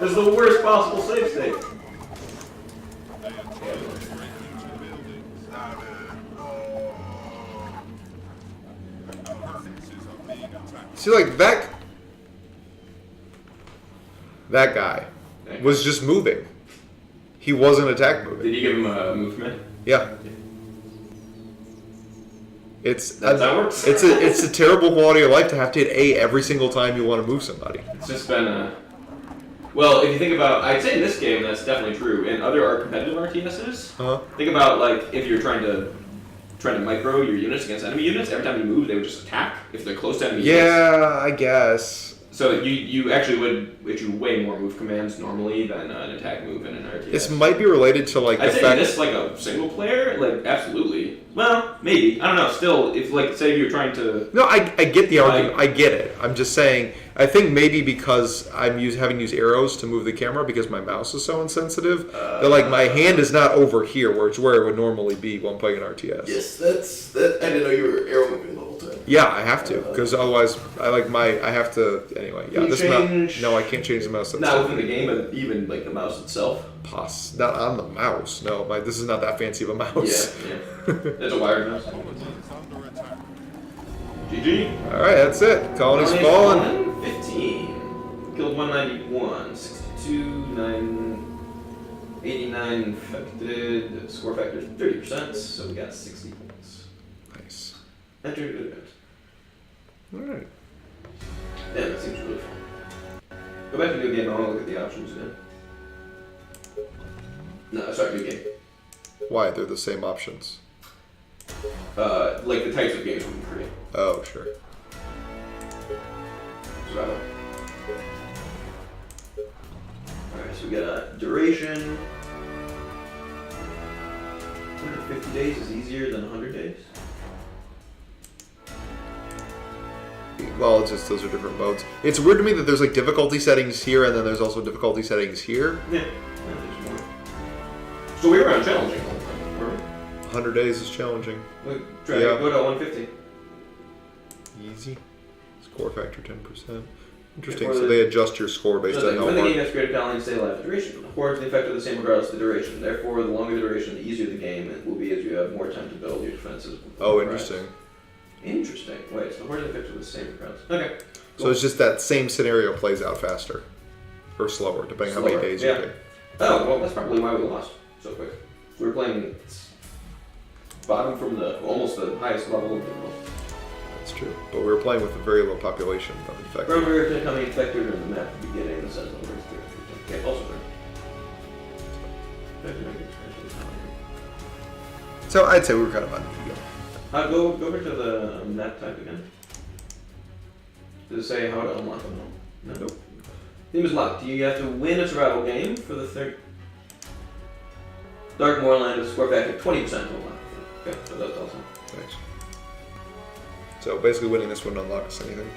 This is the worst possible save state. They are trying to break into the building. See, like that guy was just moving. He wasn't attack moving. Did you give him a move command? Yeah. That's how it works. It's a terrible quality of life to have to hit A every single time you want to move somebody. It's just been a... Well, if you think about... I'd say in this game that's definitely true. In other competitive RTSs, think about like if you're trying to micro your units against enemy units, every time you move they would just attack if they're close to enemy units. Yeah, I guess. So you actually would issue way more move commands normally than an attack move in an RTS. This might be related to like I'd the say fact this like a single player, like absolutely. Well, maybe. I don't know. Still, if like say you're trying to. No, I get the argument. I get it. I'm just saying. I think maybe because I'm having to use arrows to move the camera because my mouse is so insensitive that like my hand is not over here where it would normally be when playing an RTS. Yes, that. I didn't know you were arrow moving the whole time. Yeah, I have to because otherwise I have to anyway. Yeah, no, I can't change the mouse. Not within the game, but even like the mouse itself. Not on the mouse. No, this is not that fancy of a mouse. Yeah. There's a wired mouse. GG. All right, that's it. Colony's fallen. 15. Killed 191. 62, 89 infected. Score factor is 30%, so we got 60 points. Nice. Enter event. All right. Yeah, that seems really fun. Go back to new game. I want to look at the options again. No, sorry, new game. Why? They're the same options. Like the types of games we can create. Oh, sure. Alright, so we got a duration. 150 days is easier than 100 days. Well, it's just those are different modes. It's weird to me that there's like difficulty settings here and then there's also difficulty settings here. Yeah, there's more. So we were on challenging all the time, weren't we? 100 days is challenging. Try to go to 150. Easy. Score factor 10%. Interesting. So they adjust your score based on how when the hard. game has created colony, stay alive for duration. The hordes and the effect are the same regardless of the duration. Therefore, the longer the duration, the easier the game will be as you have more time to build your defenses. Oh, interesting. Interesting. Wait, so the hordes and the effect are the same regardless. Okay. Cool. So it's just that same scenario plays out faster. Or slower, depending on how many days you take. Oh, well, that's probably why we lost so quick. We were playing bottom from almost the highest level of the world. That's true. But we were playing with a very low population of infected. Remember to become infected in the map at the beginning of the sentinel verse 3. Okay, also So I'd say we were kind of on go over to the map type again. Does it say how to unlock them? No. Nope. Theme is locked. You have to win a survival game for the third. Dark Moorland is score factor 20% to unlock. Okay, so that's awesome. Nice. So basically winning this wouldn't unlock us anything.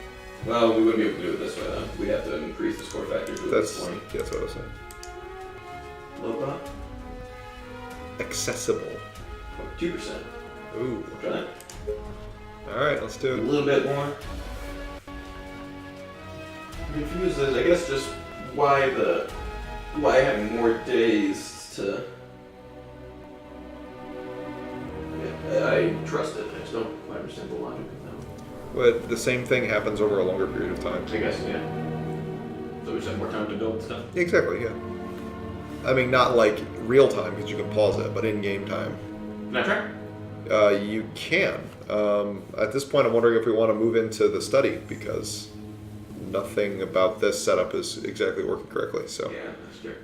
Well, we wouldn't be able to do it this way though. We'd have to increase the score factor to at least 20. That's what I was saying. Low pot? Accessible. 2%. Ooh. Try that. Alright, let's do A it. little bit more. I'm confused as I guess just why having more days to. Yeah, I trust it. I just don't quite understand the logic of that. But the same thing happens over a longer period of time. I guess, yeah. So we just have more time to build stuff. Exactly, yeah. I mean, not like real time because you can pause it, but in-game time. Can I try? You can. At this point, I'm wondering if we want to move into the study because nothing about this setup is exactly working correctly. So. Yeah, that's true.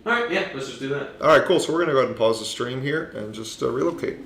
Alright, yeah, let's just do that. Alright, cool. So we're going to go ahead and pause the stream here and just relocate.